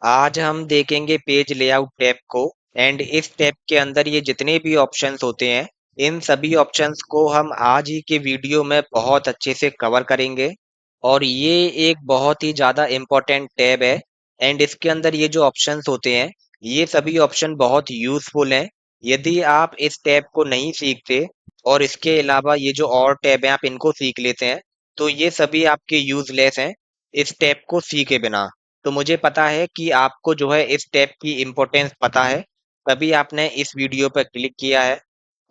आज हम देखेंगे पेज लेआउट टैब को। एंड इस टैब के अंदर ये जितने भी ऑप्शंस होते हैं, इन सभी ऑप्शंस को हम आज ही के वीडियो में बहुत अच्छे से कवर करेंगे। और ये एक बहुत ही ज़्यादा इम्पोर्टेंट टैब है। एंड इसके अंदर ये जो ऑप्शंस होते हैं, ये सभी ऑप्शन बहुत यूज़फुल हैं। यदि आप इस टैब को नहीं सीखते और इसके अलावा ये जो और टैब हैं आप इनको सीख लेते हैं, तो ये सभी आपके यूज़लेस हैं इस टैब को सीखे बिना। तो मुझे पता है कि आपको जो है इस टैब की इम्पोर्टेंस पता है, तभी आपने इस वीडियो पर क्लिक किया है।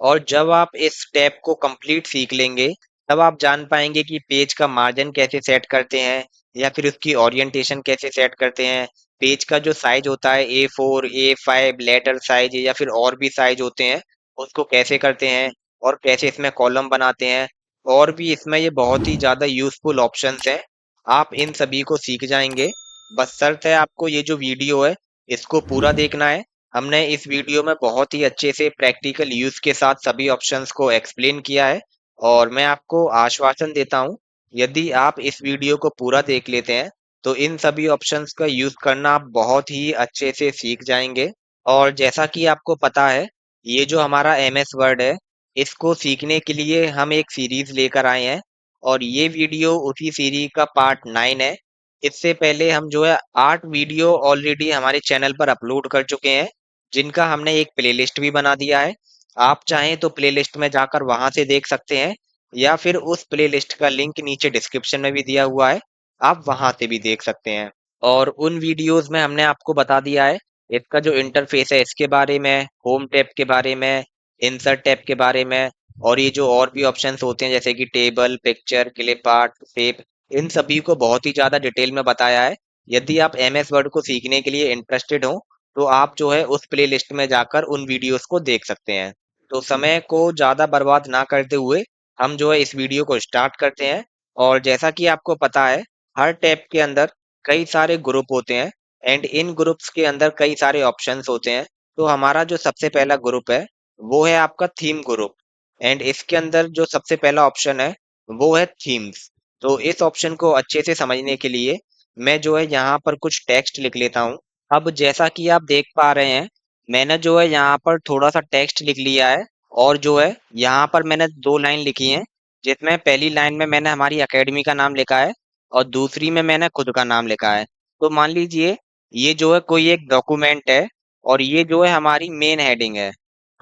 और जब आप इस टैब को कंप्लीट सीख लेंगे, तब आप जान पाएंगे कि पेज का मार्जिन कैसे सेट करते हैं या फिर उसकी ओरिएंटेशन कैसे सेट करते हैं। पेज का जो साइज होता है A4, A5 लेटर साइज या फिर और भी साइज होते हैं, उसको कैसे करते हैं और कैसे इसमें कॉलम बनाते हैं। और भी इसमें ये बहुत ही ज़्यादा यूज़फुल ऑप्शंस हैं। आप इन सभी को सीख जाएंगे। बस शर्त है आपको ये जो वीडियो है इसको पूरा देखना है। हमने इस वीडियो में बहुत ही अच्छे से प्रैक्टिकल यूज के साथ सभी ऑप्शंस को एक्सप्लेन किया है। और मैं आपको आश्वासन देता हूँ, यदि आप इस वीडियो को पूरा देख लेते हैं तो इन सभी ऑप्शंस का यूज करना आप बहुत ही अच्छे से सीख जाएंगे। और जैसा कि आपको पता है, ये जो हमारा MS वर्ड है, इसको सीखने के लिए हम एक सीरीज लेकर आए हैं। और ये वीडियो उसी सीरीज का पार्ट 9 है। इससे पहले हम जो है 8 वीडियो ऑलरेडी हमारे चैनल पर अपलोड कर चुके हैं, जिनका हमने एक प्लेलिस्ट भी बना दिया है। आप चाहें तो प्लेलिस्ट में जाकर वहां से देख सकते हैं, या फिर उस प्लेलिस्ट का लिंक नीचे डिस्क्रिप्शन में भी दिया हुआ है, आप वहां से भी देख सकते हैं। और उन वीडियोस में हमने आपको बता दिया है इसका जो इंटरफेस है इसके बारे में, होम टैब के बारे में, इंसर्ट टैब के बारे में, और ये जो और भी ऑप्शंस होते हैं जैसे कि table, picture, clip art, shape, इन सभी को बहुत ही ज़्यादा डिटेल में बताया है। यदि आप MS वर्ड को सीखने के लिए इंटरेस्टेड हो, तो आप जो है उस प्लेलिस्ट में जाकर उन वीडियोस को देख सकते हैं। तो समय को ज़्यादा बर्बाद ना करते हुए हम जो है इस वीडियो को स्टार्ट करते हैं। और जैसा कि आपको पता है, हर टैब के अंदर कई सारे ग्रुप होते हैं। एंड इन ग्रुप्स के अंदर कई सारे ऑप्शंस होते हैं। तो हमारा जो सबसे पहला ग्रुप है, वो है आपका थीम ग्रुप। एंड इसके अंदर जो सबसे पहला ऑप्शन है, वो है थीम्स। तो इस ऑप्शन को अच्छे से समझने के लिए मैं जो है यहाँ पर कुछ टेक्स्ट लिख लेता हूँ। अब जैसा कि आप देख पा रहे हैं, मैंने जो है यहाँ पर थोड़ा सा टेक्स्ट लिख लिया है। और जो है यहाँ पर मैंने 2 लाइन लिखी हैं, जिसमें पहली लाइन में मैंने हमारी एकेडमी का नाम लिखा है और दूसरी में मैंने खुद का नाम लिखा है। तो मान लीजिए ये जो है कोई एक डॉक्यूमेंट है और ये जो है हमारी मेन हेडिंग है।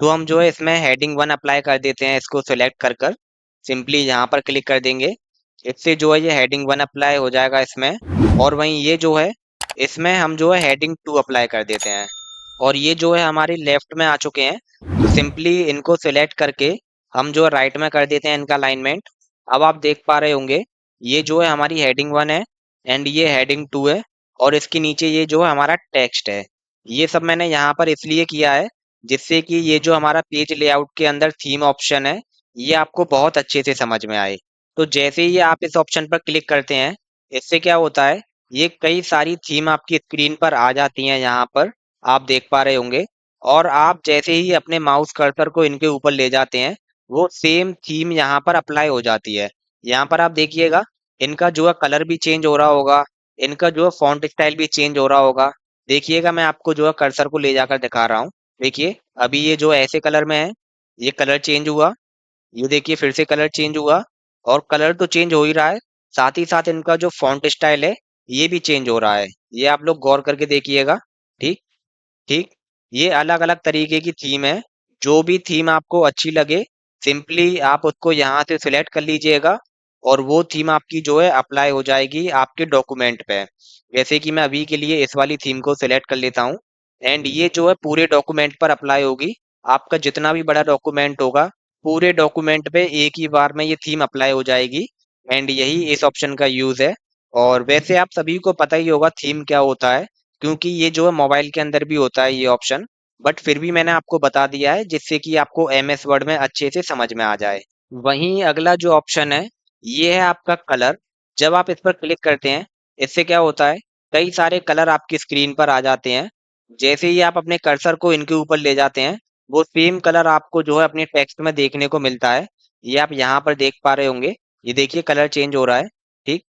तो हम जो है इसमें हेडिंग 1 अप्लाई कर देते हैं, इसको सिलेक्ट कर कर सिंपली यहाँ पर क्लिक कर देंगे। इससे जो है ये हेडिंग 1 अप्लाई हो जाएगा इसमें। और वहीं ये जो है, इसमें हम जो है हेडिंग 2 अप्लाई कर देते हैं। और ये जो है हमारी लेफ्ट में आ चुके हैं। तो सिंपली इनको सिलेक्ट करके हम जो है राइट में कर देते हैं इनका अलाइनमेंट। अब आप देख पा रहे होंगे, ये जो है हमारी हेडिंग 1 है एंड ये हेडिंग 2 है। और इसके नीचे ये जो है हमारा टेक्स्ट है। ये सब मैंने यहाँ पर इसलिए किया है जिससे कि ये जो हमारा पेज लेआउट के अंदर थीम ऑप्शन है, ये आपको बहुत अच्छे से समझ में आए। तो जैसे ही आप इस ऑप्शन पर क्लिक करते हैं, इससे क्या होता है, ये कई सारी थीम आपकी स्क्रीन पर आ जाती हैं यहाँ पर, आप देख पा रहे होंगे। और आप जैसे ही अपने माउस कर्सर को इनके ऊपर ले जाते हैं, वो सेम थीम यहाँ पर अप्लाई हो जाती है। यहाँ पर आप देखिएगा, इनका जो है कलर भी चेंज हो रहा होगा, इनका जो है फॉन्ट स्टाइल भी चेंज हो रहा होगा। देखिएगा, मैं आपको जो है कर्सर को ले जाकर दिखा रहा हूँ। देखिए, अभी ये जो ऐसे कलर में है, ये कलर चेंज हुआ। ये देखिए फिर से कलर चेंज हुआ। और कलर तो चेंज हो ही रहा है, साथ ही साथ इनका जो फॉन्ट स्टाइल है, ये भी चेंज हो रहा है। ये आप लोग गौर करके देखिएगा। ठीक ठीक। ये अलग अलग तरीके की थीम है। जो भी थीम आपको अच्छी लगे, सिंपली आप उसको यहाँ से सिलेक्ट कर लीजिएगा और वो थीम आपकी जो है अप्लाई हो जाएगी आपके डॉक्यूमेंट पे। जैसे कि मैं अभी के लिए इस वाली थीम को सिलेक्ट कर लेता हूँ। एंड ये जो है पूरे डॉक्यूमेंट पर अप्लाई होगी। आपका जितना भी बड़ा डॉक्यूमेंट होगा, पूरे डॉक्यूमेंट पे एक ही बार में ये थीम अप्लाई हो जाएगी। एंड यही इस ऑप्शन का यूज है। और वैसे आप सभी को पता ही होगा थीम क्या होता है, क्योंकि ये जो है मोबाइल के अंदर भी होता है ये ऑप्शन। बट फिर भी मैंने आपको बता दिया है जिससे कि आपको MS वर्ड में अच्छे से समझ में आ जाए। वहीं अगला जो ऑप्शन है, ये है आपका कलर। जब आप इस पर क्लिक करते हैं, इससे क्या होता है, कई सारे कलर आपकी स्क्रीन पर आ जाते हैं। जैसे ही आप अपने कर्सर को इनके ऊपर ले जाते हैं, वो सेम कलर आपको जो है अपने टेक्स्ट में देखने को मिलता है। ये आप यहाँ पर देख पा रहे होंगे। ये देखिए कलर चेंज हो रहा है। ठीक।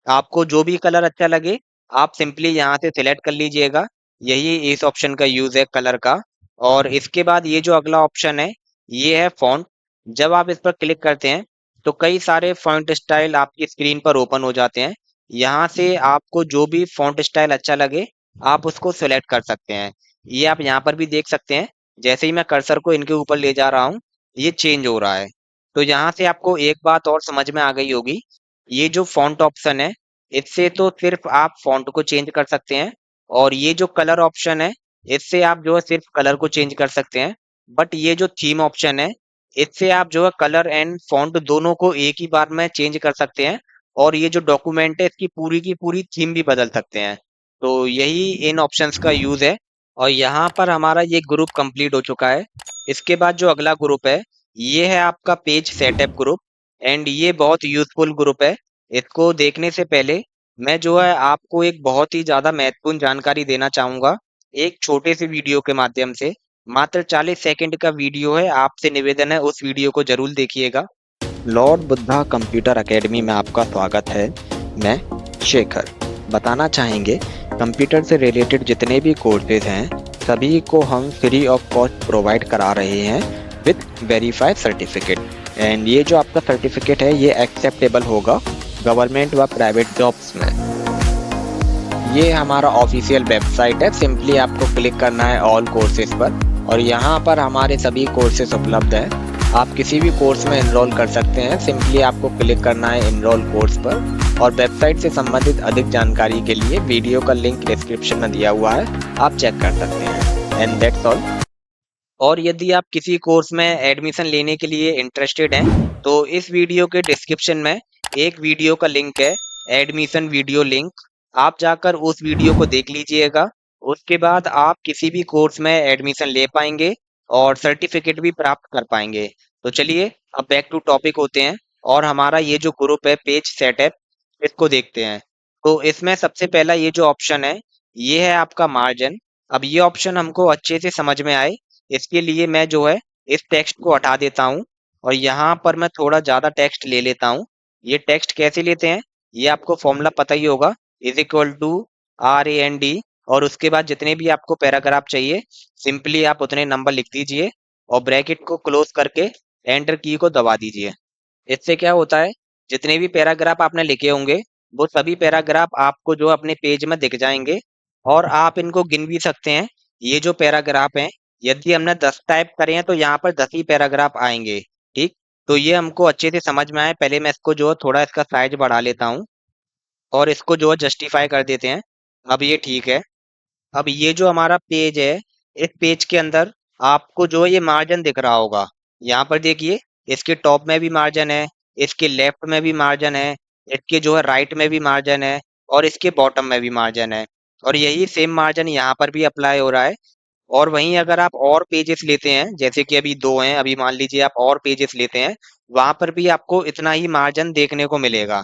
आपको जो भी कलर अच्छा लगे, आप सिंपली यहाँ से सिलेक्ट कर लीजिएगा। यही इस ऑप्शन का यूज है कलर का। और इसके बाद ये जो अगला ऑप्शन है ये है फॉन्ट। जब आप इस पर क्लिक करते हैं तो कई सारे फॉन्ट स्टाइल आपकी स्क्रीन पर ओपन हो जाते हैं। यहाँ से आपको जो भी फॉन्ट स्टाइल अच्छा लगे आप उसको सिलेक्ट कर सकते हैं। ये आप यहाँ पर भी देख सकते हैं। जैसे ही मैं कर्सर को इनके ऊपर ले जा रहा हूँ ये चेंज हो रहा है। तो यहाँ से आपको एक बात और समझ में आ गई होगी। ये जो फॉन्ट ऑप्शन है इससे तो सिर्फ आप फॉन्ट को चेंज कर सकते हैं। और ये जो कलर ऑप्शन है इससे आप जो है सिर्फ कलर को चेंज कर सकते हैं। बट ये जो थीम ऑप्शन है इससे आप जो है कलर एंड फॉन्ट दोनों को एक ही बार में चेंज कर सकते हैं। और ये जो डॉक्यूमेंट है इसकी पूरी की पूरी थीम भी बदल सकते हैं। तो यही इन ऑप्शंस का यूज है। और यहाँ पर हमारा ये ग्रुप कंप्लीट हो चुका है। इसके बाद जो अगला ग्रुप है ये है आपका पेज सेटअप ग्रुप। एंड ये बहुत यूजफुल ग्रुप है। इसको देखने से पहले मैं जो है आपको एक बहुत ही ज़्यादा महत्वपूर्ण जानकारी देना चाहूँगा, एक छोटे से वीडियो के माध्यम से। मात्र 40 सेकंड का वीडियो है, आपसे निवेदन है उस वीडियो को ज़रूर देखिएगा। लॉर्ड बुद्धा कंप्यूटर एकेडमी में आपका स्वागत है। मैं शेखर बताना चाहेंगे कंप्यूटर से रिलेटेड जितने भी कोर्सेज हैं सभी को हम फ्री ऑफ कॉस्ट प्रोवाइड करा रहे हैं विद वेरीफाइड सर्टिफिकेट। एंड ये जो आपका सर्टिफिकेट है ये एक्सेप्टेबल होगा गवर्नमेंट व प्राइवेट जॉब्स में। ये हमारा ऑफिशियल वेबसाइट है। सिंपली आपको क्लिक करना है ऑल कोर्सेज पर और यहाँ पर हमारे सभी कोर्सेज उपलब्ध हैं। आप किसी भी कोर्स में एनरोल कर सकते हैं। सिंपली आपको क्लिक करना है एनरोल कोर्स पर। और वेबसाइट से संबंधित अधिक जानकारी के लिए वीडियो का लिंक डिस्क्रिप्शन में दिया हुआ है, आप चेक कर सकते हैं। And that's all. और यदि आप किसी कोर्स में एडमिशन लेने के लिए इंटरेस्टेड हैं तो इस वीडियो के डिस्क्रिप्शन में एक वीडियो का लिंक है, एडमिशन वीडियो लिंक। आप जाकर उस वीडियो को देख लीजिएगा। उसके बाद आप किसी भी कोर्स में एडमिशन ले पाएंगे और सर्टिफिकेट भी प्राप्त कर पाएंगे। तो चलिए अब बैक टू टॉपिक होते हैं और हमारा ये जो ग्रुप है पेज सेटअप इसको देखते हैं। तो इसमें सबसे पहला ये जो ऑप्शन है ये है आपका मार्जिन। अब ये ऑप्शन हमको अच्छे से समझ में आए इसके लिए मैं जो है इस टेक्स्ट को हटा देता हूँ और यहाँ पर मैं थोड़ा ज़्यादा टेक्स्ट ले लेता हूँ। ये टेक्स्ट कैसे लेते हैं ये आपको फॉर्मूला पता ही होगा, इज इक्वल टू RAND। और उसके बाद जितने भी आपको पैराग्राफ चाहिए सिंपली आप उतने नंबर लिख दीजिए और ब्रैकेट को क्लोज करके एंटर की को दबा दीजिए। इससे क्या होता है जितने भी पैराग्राफ आपने लिखे होंगे वो सभी पैराग्राफ आपको जो अपने पेज में दिख जाएंगे और आप इनको गिन भी सकते हैं। ये जो पैराग्राफ हैं यदि हमने 10 टाइप करे हैं तो यहाँ पर 10 ही पैराग्राफ आएंगे। ठीक, तो ये हमको अच्छे से समझ में आए। पहले मैं इसको जो है थोड़ा इसका साइज बढ़ा लेता हूँ और इसको जो है जस्टिफाई कर देते हैं। अब ये ठीक है। अब ये जो हमारा पेज है इस पेज के अंदर आपको जो है ये मार्जिन दिख रहा होगा। यहाँ पर देखिए इसके टॉप में भी मार्जिन है, इसके लेफ्ट में भी मार्जिन है, इसके जो है राइट में भी मार्जिन है और इसके बॉटम में भी मार्जिन है। और यही सेम मार्जिन यहाँ पर भी अप्लाई हो रहा है। और वहीं अगर आप और पेजेस लेते हैं जैसे कि अभी दो हैं, अभी मान लीजिए आप और पेजेस लेते हैं वहां पर भी आपको इतना ही मार्जिन देखने को मिलेगा।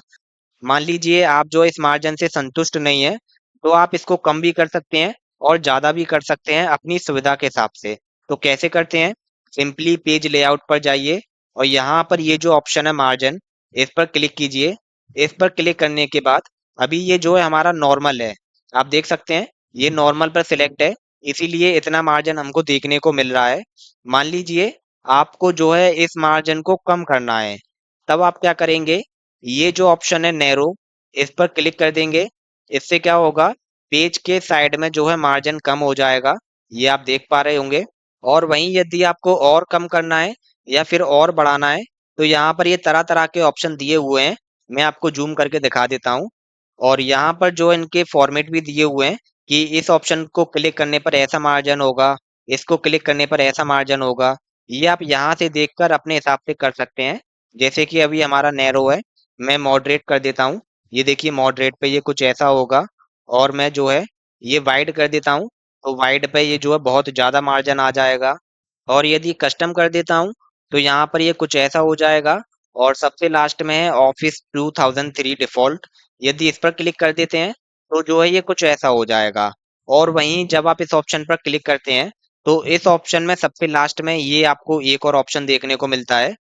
मान लीजिए आप जो इस मार्जिन से संतुष्ट नहीं है तो आप इसको कम भी कर सकते हैं और ज़्यादा भी कर सकते हैं अपनी सुविधा के हिसाब से। तो कैसे करते हैं, सिंपली पेज लेआउट पर जाइए और यहाँ पर ये जो ऑप्शन है मार्जिन इस पर क्लिक कीजिए। इस पर क्लिक करने के बाद अभी ये जो है हमारा नॉर्मल है, आप देख सकते हैं ये नॉर्मल पर सिलेक्ट है इसीलिए इतना मार्जिन हमको देखने को मिल रहा है। मान लीजिए आपको जो है इस मार्जिन को कम करना है, तब आप क्या करेंगे, ये जो ऑप्शन है नैरो इस पर क्लिक कर देंगे। इससे क्या होगा पेज के साइड में जो है मार्जिन कम हो जाएगा, ये आप देख पा रहे होंगे। और वहीं यदि आपको और कम करना है या फिर और बढ़ाना है तो यहाँ पर ये तरह तरह के ऑप्शन दिए हुए हैं। मैं आपको जूम करके दिखा देता हूँ। और यहाँ पर जो इनके फॉर्मेट भी दिए हुए हैं कि इस ऑप्शन को क्लिक करने पर ऐसा मार्जिन होगा, इसको क्लिक करने पर ऐसा मार्जिन होगा। ये आप यहाँ से देखकर अपने हिसाब से कर सकते हैं। जैसे कि अभी हमारा नैरो है, मैं मॉडरेट कर देता हूँ। ये देखिए मॉडरेट पे ये कुछ ऐसा होगा। और मैं जो है ये वाइड कर देता हूँ तो वाइड पे ये जो है बहुत ज़्यादा मार्जिन आ जाएगा। और यदि कस्टम कर देता हूँ तो यहाँ पर ये कुछ ऐसा हो जाएगा। और सबसे लास्ट में है ऑफिस 2003 डिफॉल्ट, यदि इस पर क्लिक कर देते हैं तो जो है ये कुछ ऐसा हो जाएगा। और वहीं जब आप इस ऑप्शन पर क्लिक करते हैं तो इस ऑप्शन में सबसे लास्ट में ये आपको एक और ऑप्शन देखने को मिलता है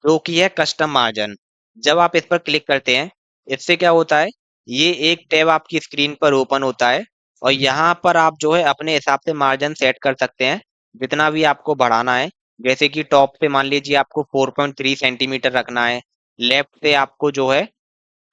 जो कि है कस्टम मार्जिन। जब आप इस पर क्लिक करते हैं इससे क्या होता है ये एक टैब आपकी स्क्रीन पर ओपन होता है और यहाँ पर आप जो है अपने हिसाब से मार्जिन सेट कर सकते हैं जितना भी आपको बढ़ाना है। जैसे कि टॉप पे मान लीजिए आपको 4.3 सेंटीमीटर रखना है, लेफ्ट से आपको जो है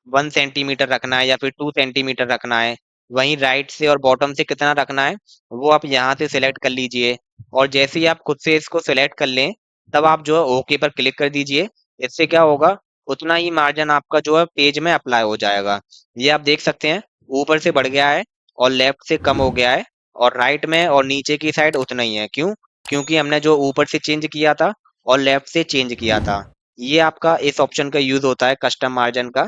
1 सेंटीमीटर रखना है या फिर 2 सेंटीमीटर रखना है। वहीं राइट से और बॉटम से कितना रखना है वो आप यहाँ से सिलेक्ट कर लीजिए। और जैसे ही आप खुद से इसको सिलेक्ट कर लें तब आप जो है ओके पर क्लिक कर दीजिए। इससे क्या होगा, उतना ही मार्जिन आपका जो है पेज में अप्लाई हो जाएगा। ये आप देख सकते हैं ऊपर से बढ़ गया है और लेफ्ट से कम हो गया है और राइट में और नीचे की साइड उतना ही है। क्यों? क्योंकि हमने जो ऊपर से चेंज किया था और लेफ्ट से चेंज किया था। ये आपका इस ऑप्शन का यूज होता है कस्टम मार्जिन का।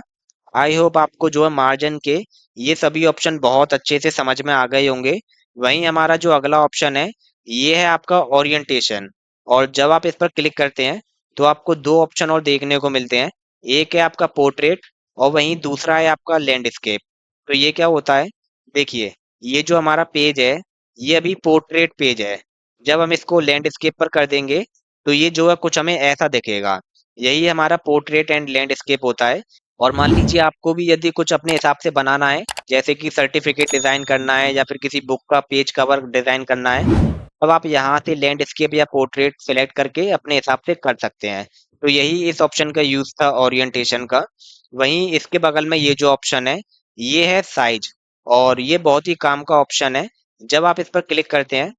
आई होप आपको जो है मार्जिन के ये सभी ऑप्शन बहुत अच्छे से समझ में आ गए होंगे। वहीं हमारा जो अगला ऑप्शन है ये है आपका ओरिएंटेशन। और जब आप इस पर क्लिक करते हैं तो आपको दो ऑप्शन और देखने को मिलते हैं। एक है आपका पोर्ट्रेट और वहीं दूसरा है आपका लैंडस्केप। तो ये क्या होता है, देखिए ये जो हमारा पेज है ये अभी पोर्ट्रेट पेज है। जब हम इसको लैंडस्केप पर कर देंगे तो ये जो है कुछ हमें ऐसा दिखेगा। यही हमारा पोर्ट्रेट एंड लैंडस्केप होता है। और मान लीजिए आपको भी यदि कुछ अपने हिसाब से बनाना है, जैसे कि सर्टिफिकेट डिजाइन करना है या फिर किसी बुक का पेज कवर डिजाइन करना है, तब आप यहाँ से लैंडस्केप या पोर्ट्रेट सेलेक्ट करके अपने हिसाब से कर सकते हैं। तो यही इस ऑप्शन का यूज था ओरिएंटेशन का। वहीं इसके बगल में ये जो ऑप्शन है ये है साइज। और ये बहुत ही काम का ऑप्शन है। जब आप इस पर क्लिक करते हैं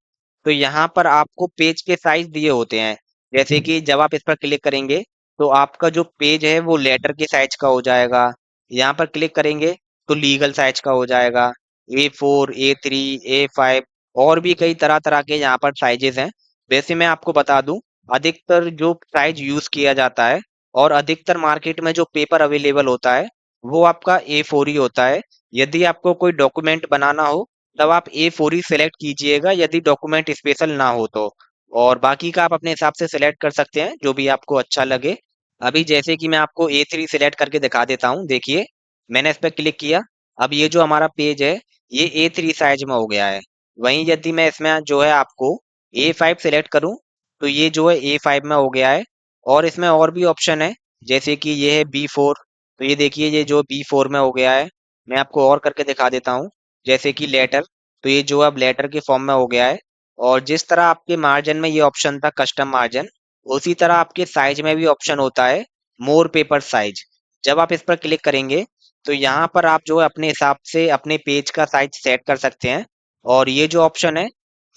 तो यहाँ पर आपको पेज के साइज दिए होते हैं। जैसे कि जब आप इस पर क्लिक करेंगे तो आपका जो पेज है वो लेटर के साइज का हो जाएगा। यहाँ पर क्लिक करेंगे तो लीगल साइज का हो जाएगा। A4, A3, A5 और भी कई तरह तरह के यहाँ पर साइजेस हैं। वैसे मैं आपको बता दूं, अधिकतर जो साइज यूज किया जाता है और अधिकतर मार्केट में जो पेपर अवेलेबल होता है वो आपका A4 ही होता है। यदि आपको कोई डॉक्यूमेंट बनाना हो तब आप A4 ही सिलेक्ट कीजिएगा, यदि डॉक्यूमेंट स्पेशल ना हो तो। और बाकी का आप अपने हिसाब से सिलेक्ट कर सकते हैं जो भी आपको अच्छा लगे। अभी जैसे कि मैं आपको A3 सिलेक्ट करके दिखा देता हूँ। देखिए मैंने इस पर क्लिक किया। अब ये जो हमारा पेज है ये A3 साइज में हो गया है। वहीं यदि मैं इसमें जो है आपको A5 सिलेक्ट करूँ तो ये जो है A5 में हो गया है। और इसमें और भी ऑप्शन है, जैसे कि ये है B4। तो ये देखिए ये जो B4 में हो गया है। मैं आपको और करके दिखा देता हूँ। जैसे कि लेटर, तो ये जो अब लेटर के फॉर्म में हो गया है। और जिस तरह आपके मार्जिन में ये ऑप्शन था कस्टम मार्जिन, उसी तरह आपके साइज में भी ऑप्शन होता है मोर पेपर साइज। जब आप इस पर क्लिक करेंगे तो यहाँ पर आप जो है अपने हिसाब से अपने पेज का साइज सेट कर सकते हैं। और ये जो ऑप्शन है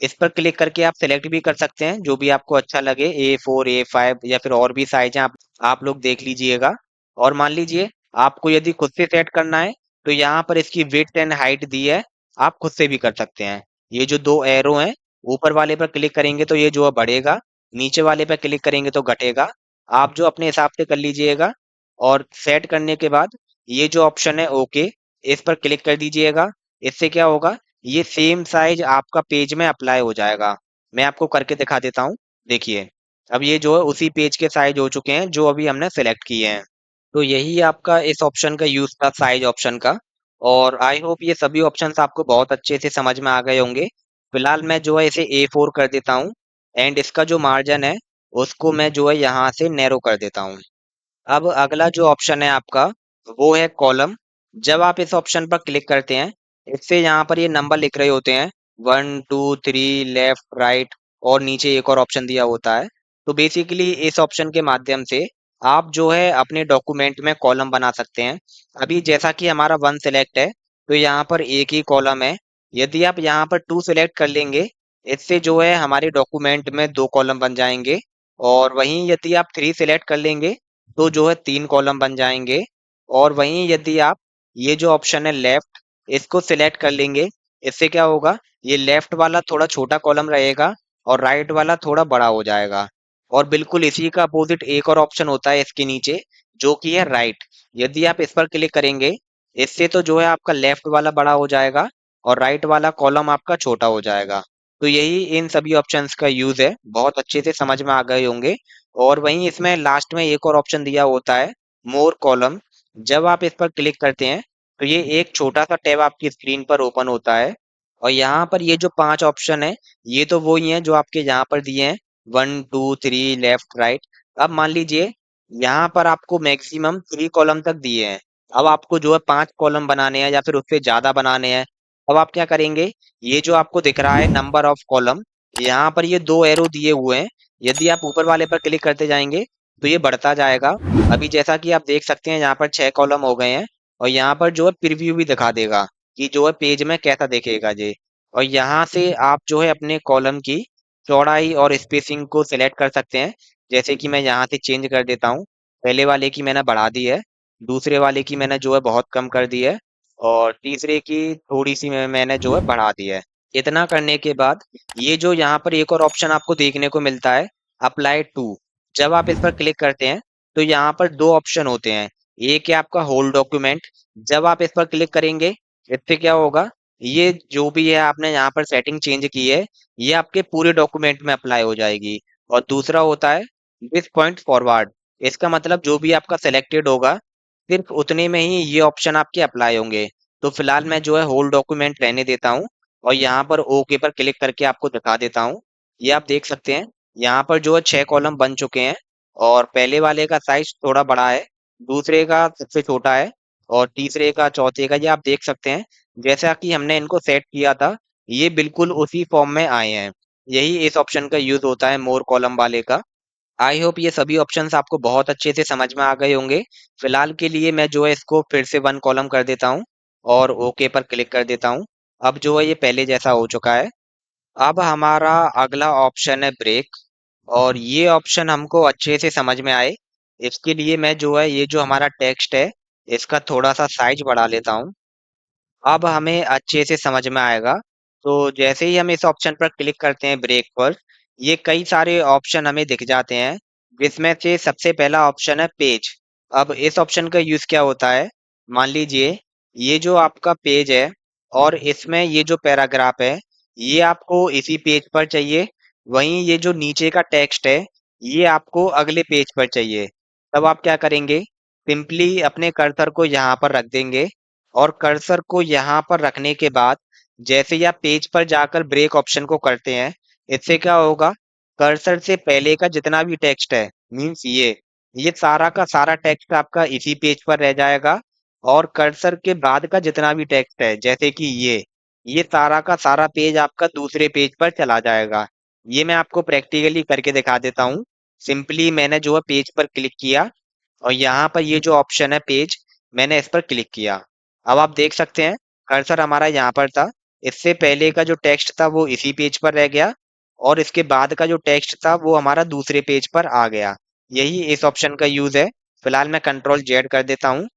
इस पर क्लिक करके आप सेलेक्ट भी कर सकते हैं जो भी आपको अच्छा लगे, A4, A5 या फिर और भी साइज हैं, आप लोग देख लीजिएगा। और मान लीजिए आपको यदि खुद से सेट करना है तो यहाँ पर इसकी विड्थ एंड हाइट दी है, आप खुद से भी कर सकते हैं। ये जो दो एरो हैं, ऊपर वाले पर क्लिक करेंगे तो ये जो है बढ़ेगा, नीचे वाले पर क्लिक करेंगे तो घटेगा। आप जो अपने हिसाब से कर लीजिएगा। और सेट करने के बाद ये जो ऑप्शन है ओके, इस पर क्लिक कर दीजिएगा। इससे क्या होगा, ये सेम साइज आपका पेज में अप्लाई हो जाएगा। मैं आपको करके दिखा देता हूँ। देखिए अब ये जो है उसी पेज के साइज हो चुके हैं जो अभी हमने सेलेक्ट किए हैं। तो यही आपका इस ऑप्शन का यूज था, साइज ऑप्शन का। और आई होप ये सभी ऑप्शंस आपको बहुत अच्छे से समझ में आ गए होंगे। फिलहाल मैं जो है इसे A4 कर देता हूँ एंड इसका जो मार्जिन है उसको मैं जो है यहाँ से नैरो कर देता हूँ। अब अगला जो ऑप्शन है आपका वो है कॉलम। जब आप इस ऑप्शन पर क्लिक करते हैं, इससे यहाँ पर ये नंबर लिख रहे होते हैं 1 2 3 लेफ्ट राइट और नीचे एक और ऑप्शन दिया होता है। तो बेसिकली इस ऑप्शन के माध्यम से आप जो है अपने डॉक्यूमेंट में कॉलम बना सकते हैं। अभी जैसा कि हमारा 1 सिलेक्ट है तो यहाँ पर एक ही कॉलम है। यदि आप यहाँ पर 2 सिलेक्ट कर लेंगे, इससे जो है हमारे डॉक्यूमेंट में 2 कॉलम बन जाएंगे। और वहीं यदि आप 3 सिलेक्ट कर लेंगे तो जो है 3 कॉलम बन जाएंगे। और वहीं यदि आप ये जो ऑप्शन है लेफ्ट, इसको सिलेक्ट कर लेंगे, इससे क्या होगा, ये लेफ्ट वाला थोड़ा छोटा कॉलम रहेगा और राइट वाला थोड़ा बड़ा हो जाएगा। और बिल्कुल इसी का अपोजिट एक और ऑप्शन होता है इसके नीचे, जो कि है राइट। यदि आप इस पर क्लिक करेंगे, इससे तो जो है आपका लेफ्ट वाला बड़ा हो जाएगा और राइट वाला कॉलम आपका छोटा हो जाएगा। तो यही इन सभी ऑप्शंस का यूज है, बहुत अच्छे से समझ में आ गए होंगे। और वहीं इसमें लास्ट में एक और ऑप्शन दिया होता है मोर कॉलम। जब आप इस पर क्लिक करते हैं तो ये एक छोटा सा टैब आपकी स्क्रीन पर ओपन होता है। और यहाँ पर ये जो 5 ऑप्शन है ये तो वो ही हैं जो आपके यहाँ पर दिए हैं, 1 2 3 लेफ्ट राइट। अब मान लीजिए यहाँ पर आपको मैक्सिमम 3 कॉलम तक दिए हैं। अब आपको जो है 5 कॉलम बनाने हैं या फिर उससे ज़्यादा बनाने हैं। अब आप क्या करेंगे, ये जो आपको दिख रहा है नंबर ऑफ कॉलम, यहाँ पर ये 2 एरो दिए हुए हैं। यदि आप ऊपर वाले पर क्लिक करते जाएँगे, तो ये बढ़ता जाएगा। अभी जैसा कि आप देख सकते हैं यहाँ पर 6 कॉलम हो गए हैं और यहाँ पर जो है प्रीव्यू भी दिखा देगा कि जो है पेज में कैसा दिखेगा ये। और यहाँ से आप जो है अपने कॉलम की चौड़ाई और स्पेसिंग को सिलेक्ट कर सकते हैं। जैसे कि मैं यहाँ से चेंज कर देता हूँ। पहले वाले की मैंने बढ़ा दी है, दूसरे वाले की मैंने जो है बहुत कम कर दी है और तीसरे की थोड़ी-सी मैंने जो है बढ़ा दी है। इतना करने के बाद ये जो यहाँ पर एक और ऑप्शन आपको देखने को मिलता है, अप्लाई टू। जब आप इस पर क्लिक करते हैं, तो यहाँ पर 2 ऑप्शन होते हैं। एक है आपका होल डॉक्यूमेंट। जब आप इस पर क्लिक करेंगे, इससे क्या होगा, ये जो भी है आपने यहाँ पर सेटिंग चेंज की है, ये आपके पूरे डॉक्यूमेंट में अप्लाई हो जाएगी। और दूसरा होता है दिस पॉइंट फॉरवर्ड। इसका मतलब जो भी आपका सिलेक्टेड होगा, सिर्फ उतने में ही ये ऑप्शन आपके अप्लाई होंगे। तो फिलहाल मैं जो है होल डॉक्यूमेंट रहने देता हूँ और यहाँ पर ओके पर क्लिक करके आपको दिखा देता हूँ। ये आप देख सकते हैं, यहाँ पर जो है 6 कॉलम बन चुके हैं और पहले वाले का साइज थोड़ा बड़ा है, दूसरे का सबसे छोटा है और तीसरे का चौथे का, ये आप देख सकते हैं। जैसा कि हमने इनको सेट किया था, ये बिल्कुल उसी फॉर्म में आए हैं। यही इस ऑप्शन का यूज होता है मोर कॉलम वाले का। आई होप ये सभी ऑप्शंस आपको बहुत अच्छे से समझ में आ गए होंगे। फिलहाल के लिए मैं जो है इसको फिर से 1 कॉलम कर देता हूँ और ओके पर क्लिक कर देता हूँ। अब जो है ये पहले जैसा हो चुका है। अब हमारा अगला ऑप्शन है ब्रेक और ये ऑप्शन हमको अच्छे से समझ में आए, इसके लिए मैं जो है ये जो हमारा टेक्स्ट है, इसका थोड़ा सा साइज बढ़ा लेता हूँ। अब हमें अच्छे से समझ में आएगा। तो जैसे ही हम इस ऑप्शन पर क्लिक करते हैं ब्रेक पर, ये कई सारे ऑप्शन हमें दिख जाते हैं, जिसमें से सबसे पहला ऑप्शन है पेज। अब इस ऑप्शन का यूज़ क्या होता है, मान लीजिए ये जो आपका पेज है और इसमें ये जो पैराग्राफ है, ये आपको इसी पेज पर चाहिए। वहीं ये जो नीचे का टेक्स्ट है, ये आपको अगले पेज पर चाहिए। तब आप क्या करेंगे, सिंपली अपने कर्सर को यहाँ पर रख देंगे और कर्सर को यहाँ पर रखने के बाद जैसे ही आप पेज पर जाकर ब्रेक ऑप्शन को करते हैं, इससे क्या होगा, कर्सर से पहले का जितना भी टेक्स्ट है, मीन्स ये सारा का सारा टेक्स्ट आपका इसी पेज पर रह जाएगा और कर्सर के बाद का जितना भी टेक्स्ट है, जैसे कि ये सारा का सारा पेज आपका दूसरे पेज पर चला जाएगा। ये मैं आपको प्रैक्टिकली करके दिखा देता हूँ। सिंपली मैंने जो है पेज पर क्लिक किया और यहाँ पर ये जो ऑप्शन है पेज, मैंने इस पर क्लिक किया। अब आप देख सकते हैं कर्सर हमारा यहाँ पर था, इससे पहले का जो टेक्स्ट था वो इसी पेज पर रह गया और इसके बाद का जो टेक्स्ट था वो हमारा दूसरे पेज पर आ गया। यही इस ऑप्शन का यूज है। फिलहाल मैं कंट्रोल जेड कर देता हूँ।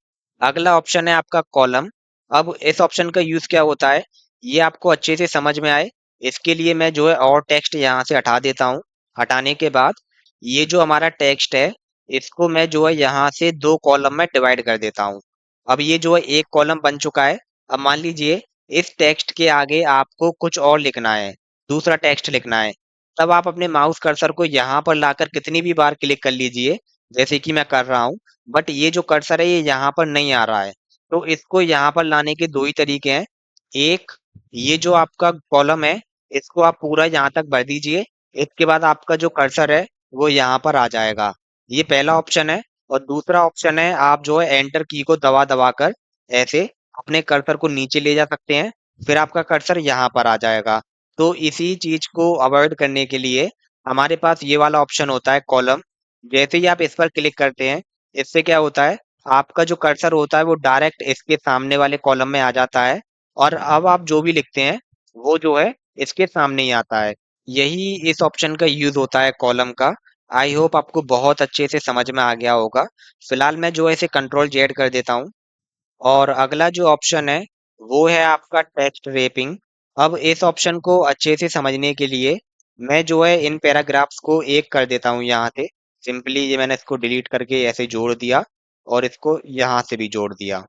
अगला ऑप्शन है आपका कॉलम। अब इस ऑप्शन का यूज क्या होता है, ये आपको अच्छे से समझ में आए, इसके लिए मैं जो है और टेक्स्ट यहाँ से हटा देता हूँ। हटाने के बाद ये जो हमारा टेक्स्ट है, इसको मैं जो है यहाँ से 2 कॉलम में डिवाइड कर देता हूँ। अब ये जो है एक कॉलम बन चुका है। अब मान लीजिए इस टेक्स्ट के आगे आपको कुछ और लिखना है, दूसरा टेक्स्ट लिखना है। तब आप अपने माउस कर्सर को यहाँ पर लाकर कितनी भी बार क्लिक कर लीजिए, जैसे कि मैं कर रहा हूँ। बट ये जो कर्सर है ये यहाँ पर नहीं आ रहा है। तो इसको यहाँ पर लाने के 2 ही तरीके हैं। एक, ये जो आपका कॉलम है, इसको आप पूरा यहाँ तक भर दीजिए। इसके बाद आपका जो कर्सर है, वो यहाँ पर आ जाएगा। ये पहला ऑप्शन है। और दूसरा ऑप्शन है, आप जो है एंटर की को दबा दबा कर ऐसे अपने कर्सर को नीचे ले जा सकते हैं। फिर आपका कर्सर यहाँ पर आ जाएगा। तो इसी चीज को अवॉइड करने के लिए हमारे पास ये वाला ऑप्शन होता है कॉलम। जैसे ही आप इस पर क्लिक करते हैं, इससे क्या होता है, आपका जो कर्सर होता है वो डायरेक्ट इसके सामने वाले कॉलम में आ जाता है और अब आप जो भी लिखते हैं वो जो है इसके सामने ही आता है। यही इस ऑप्शन का यूज होता है कॉलम का। आई होप आपको बहुत अच्छे से समझ में आ गया होगा। फिलहाल मैं जो है इसे कंट्रोल जेड कर देता हूँ और अगला जो ऑप्शन है वो है आपका टेक्स्ट रैपिंग। अब इस ऑप्शन को अच्छे से समझने के लिए मैं जो है इन पैराग्राफ्स को एक कर देता हूँ यहाँ से। सिंपली ये मैंने इसको डिलीट करके ऐसे जोड़ दिया और इसको यहाँ से भी जोड़ दिया।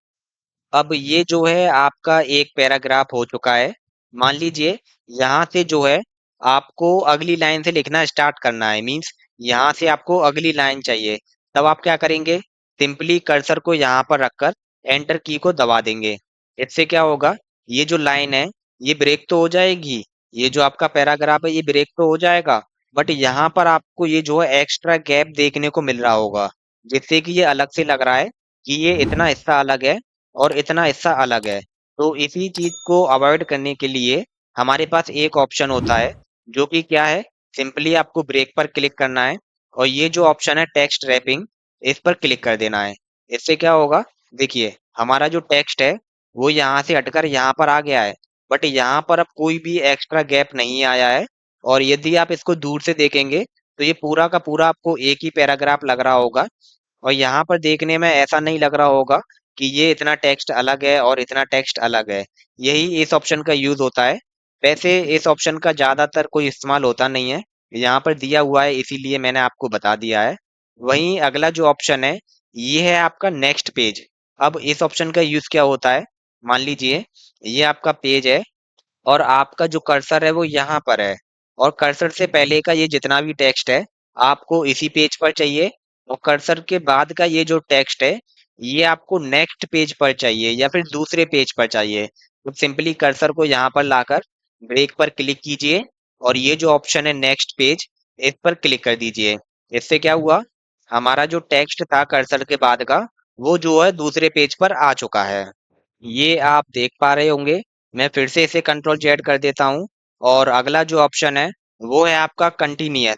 अब ये जो है आपका एक पैराग्राफ हो चुका है। मान लीजिए यहाँ से जो है आपको अगली लाइन से लिखना स्टार्ट करना है, मीन्स यहाँ से आपको अगली लाइन चाहिए। तब आप क्या करेंगे, सिंपली कर्सर को यहाँ पर रखकर एंटर की को दबा देंगे। इससे क्या होगा, ये जो लाइन है ये ब्रेक तो हो जाएगी, ये जो आपका पैराग्राफ है ये ब्रेक तो हो जाएगा, बट यहाँ पर आपको ये जो है एक्स्ट्रा गैप देखने को मिल रहा होगा, जिससे कि ये अलग से लग रहा है। कि ये इतना हिस्सा अलग है और इतना हिस्सा अलग है। तो इसी चीज को अवॉइड करने के लिए हमारे पास एक ऑप्शन होता है, जो कि क्या है, सिंपली आपको ब्रेक पर क्लिक करना है और ये जो ऑप्शन है टेक्स्ट रैपिंग, इस पर क्लिक कर देना है। इससे क्या होगा, देखिए हमारा जो टेक्स्ट है वो यहाँ से हटकर यहाँ पर आ गया है, बट यहाँ पर अब कोई भी एक्स्ट्रा गैप नहीं आया है। और यदि आप इसको दूर से देखेंगे तो ये पूरा का पूरा आपको एक ही पैराग्राफ लग रहा होगा। और यहाँ पर देखने में ऐसा नहीं लग रहा होगा कि ये इतना टेक्स्ट अलग है और इतना टेक्स्ट अलग है। यही इस ऑप्शन का यूज होता है। वैसे इस ऑप्शन का ज्यादातर कोई इस्तेमाल होता नहीं है, यहाँ पर दिया हुआ है इसीलिए मैंने आपको बता दिया है। वहीं अगला जो ऑप्शन है ये है आपका नेक्स्ट पेज। अब इस ऑप्शन का यूज क्या होता है, मान लीजिए ये आपका पेज है और आपका जो कर्सर है वो यहाँ पर है, और कर्सर से पहले का ये जितना भी टेक्स्ट है आपको इसी पेज पर चाहिए, और कर्सर के बाद का ये जो टेक्स्ट है ये आपको नेक्स्ट पेज पर चाहिए या फिर दूसरे पेज पर चाहिए। तो सिंपली कर्सर को यहाँ पर लाकर ब्रेक पर क्लिक कीजिए और ये जो ऑप्शन है नेक्स्ट पेज, इस पर क्लिक कर दीजिए। इससे क्या हुआ, हमारा जो टेक्स्ट था कर्सर के बाद का वो जो है दूसरे पेज पर आ चुका है। ये आप देख पा रहे होंगे। मैं फिर से इसे कंट्रोल जेड कर देता हूँ और अगला जो ऑप्शन है वो है आपका कंटिन्यूअस।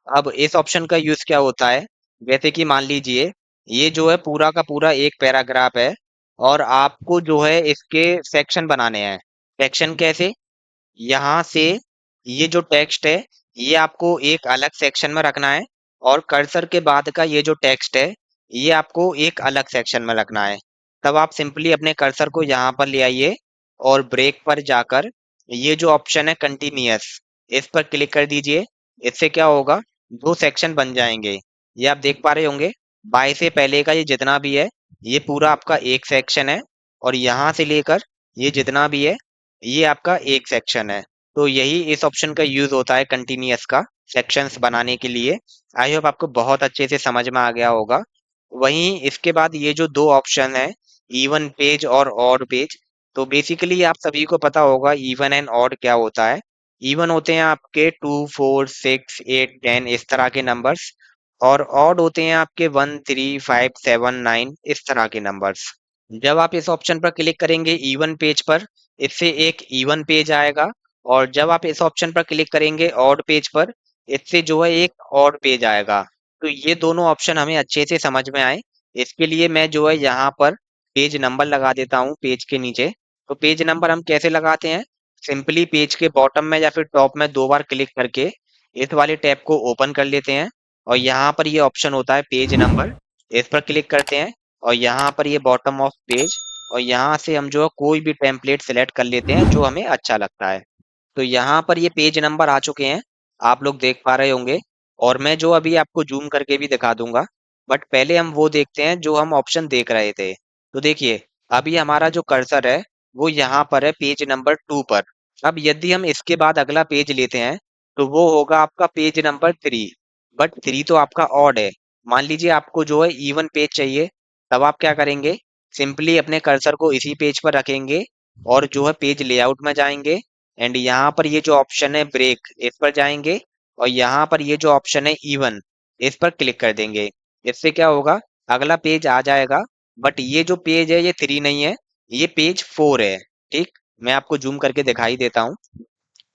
अब इस ऑप्शन का यूज क्या होता है, जैसे कि मान लीजिए ये जो है पूरा का पूरा एक पैराग्राफ है और आपको जो है इसके सेक्शन बनाने हैं। सेक्शन कैसे, यहाँ से ये जो टेक्स्ट है ये आपको एक अलग सेक्शन में रखना है, और कर्सर के बाद का ये जो टेक्स्ट है ये आपको एक अलग सेक्शन में रखना है। तब आप सिंपली अपने कर्सर को यहाँ पर ले आइए और ब्रेक पर जाकर ये जो ऑप्शन है कंटिन्यूअस, इस पर क्लिक कर दीजिए। इससे क्या होगा, दो सेक्शन बन जाएंगे। ये आप देख पा रहे होंगे, बाई से पहले का ये जितना भी है ये पूरा आपका एक सेक्शन है, और यहाँ से लेकर ये जितना भी है ये आपका एक सेक्शन है। तो यही इस ऑप्शन का यूज होता है कंटिन्यूअस का, सेक्शंस बनाने के लिए। आई होप आपको बहुत अच्छे से समझ में आ गया होगा। वहीं इसके बाद ये जो दो ऑप्शन है, इवन पेज और ऑड पेज, तो बेसिकली आप सभी को पता होगा इवन एंड ऑड क्या होता है। इवन होते हैं आपके 2 4 6 8 10 इस तरह के नंबर्स, और ऑड होते हैं आपके 1 3 5 7 9 इस तरह के नंबर्स। जब आप इस ऑप्शन पर क्लिक करेंगे इवन पेज पर, इससे एक इवन पेज आएगा, और जब आप इस ऑप्शन पर क्लिक करेंगे ऑड पेज पर, इससे जो है एक ऑड पेज आएगा। तो ये दोनों ऑप्शन हमें अच्छे से समझ में आए, इसके लिए मैं जो है यहाँ पर पेज नंबर लगा देता हूँ पेज के नीचे। तो पेज नंबर हम कैसे लगाते हैं, सिंपली पेज के बॉटम में या फिर टॉप में दो बार क्लिक करके इस वाले टैब को ओपन कर लेते हैं, और यहाँ पर ये ऑप्शन होता है पेज नंबर, इस पर क्लिक करते हैं, और यहाँ पर ये बॉटम ऑफ पेज, और यहाँ से हम जो है कोई भी टेम्पलेट सेलेक्ट कर लेते हैं जो हमें अच्छा लगता है। तो यहाँ पर ये पेज नंबर आ चुके हैं, आप लोग देख पा रहे होंगे। और मैं जो अभी आपको जूम करके भी दिखा दूंगा, बट पहले हम वो देखते हैं जो हम ऑप्शन देख रहे थे। तो देखिए अभी हमारा जो कर्सर है वो यहाँ पर है पेज नंबर 2 पर। अब यदि हम इसके बाद अगला पेज लेते हैं तो वो होगा आपका पेज नंबर 3। बट 3 तो आपका ऑड है। मान लीजिए आपको जो है इवन पेज चाहिए, तब आप क्या करेंगे, सिंपली अपने कर्सर को इसी पेज पर रखेंगे और जो है पेज लेआउट में जाएंगे, एंड यहाँ पर ये जो ऑप्शन है ब्रेक, इस पर जाएंगे, और यहाँ पर ये जो ऑप्शन है इवन, इस पर क्लिक कर देंगे। इससे क्या होगा, अगला पेज आ जाएगा, बट ये जो पेज है ये 3 नहीं है, ये पेज 4 है। ठीक, मैं आपको जूम करके दिखाई देता हूँ,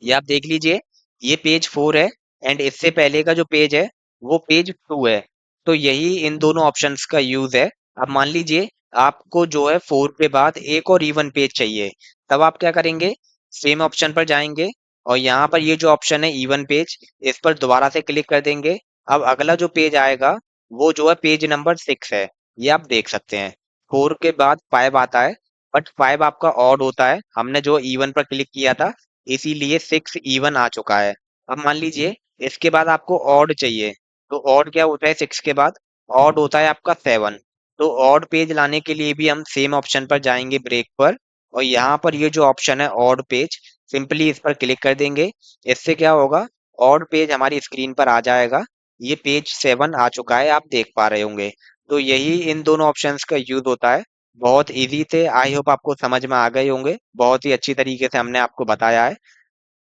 ये आप देख लीजिए, ये पेज 4 है, एंड इससे पहले का जो पेज है वो पेज 2 है। तो यही इन दोनों ऑप्शंस का यूज है। अब मान लीजिए आपको जो है 4 के बाद एक और इवन पेज चाहिए, तब आप क्या करेंगे, सेम ऑप्शन पर जाएंगे और यहाँ पर ये जो ऑप्शन है इवन पेज, इस पर दोबारा से क्लिक कर देंगे। अब अगला जो पेज आएगा वो जो है पेज नंबर 6 है, ये आप देख सकते हैं। 4 के बाद 5 आता है, बट 5 आपका ऑड होता है, हमने जो इवन पर क्लिक किया था इसीलिए 6 इवन आ चुका है। अब मान लीजिए इसके बाद आपको ऑड चाहिए, तो ऑड क्या होता है 6 के बाद, ऑड होता है आपका 7। तो ऑड पेज लाने के लिए भी हम सेम ऑप्शन पर जाएंगे ब्रेक पर, और यहाँ पर ये जो ऑप्शन है ऑड पेज, सिंपली इस पर क्लिक कर देंगे। इससे क्या होगा, ऑड पेज हमारी स्क्रीन पर आ जाएगा। ये पेज 7 आ चुका है, आप देख पा रहे होंगे। तो यही इन दोनों ऑप्शंस का यूज होता है। बहुत इजी थे, आई होप आपको समझ में आ गए होंगे, बहुत ही अच्छी तरीके से हमने आपको बताया है।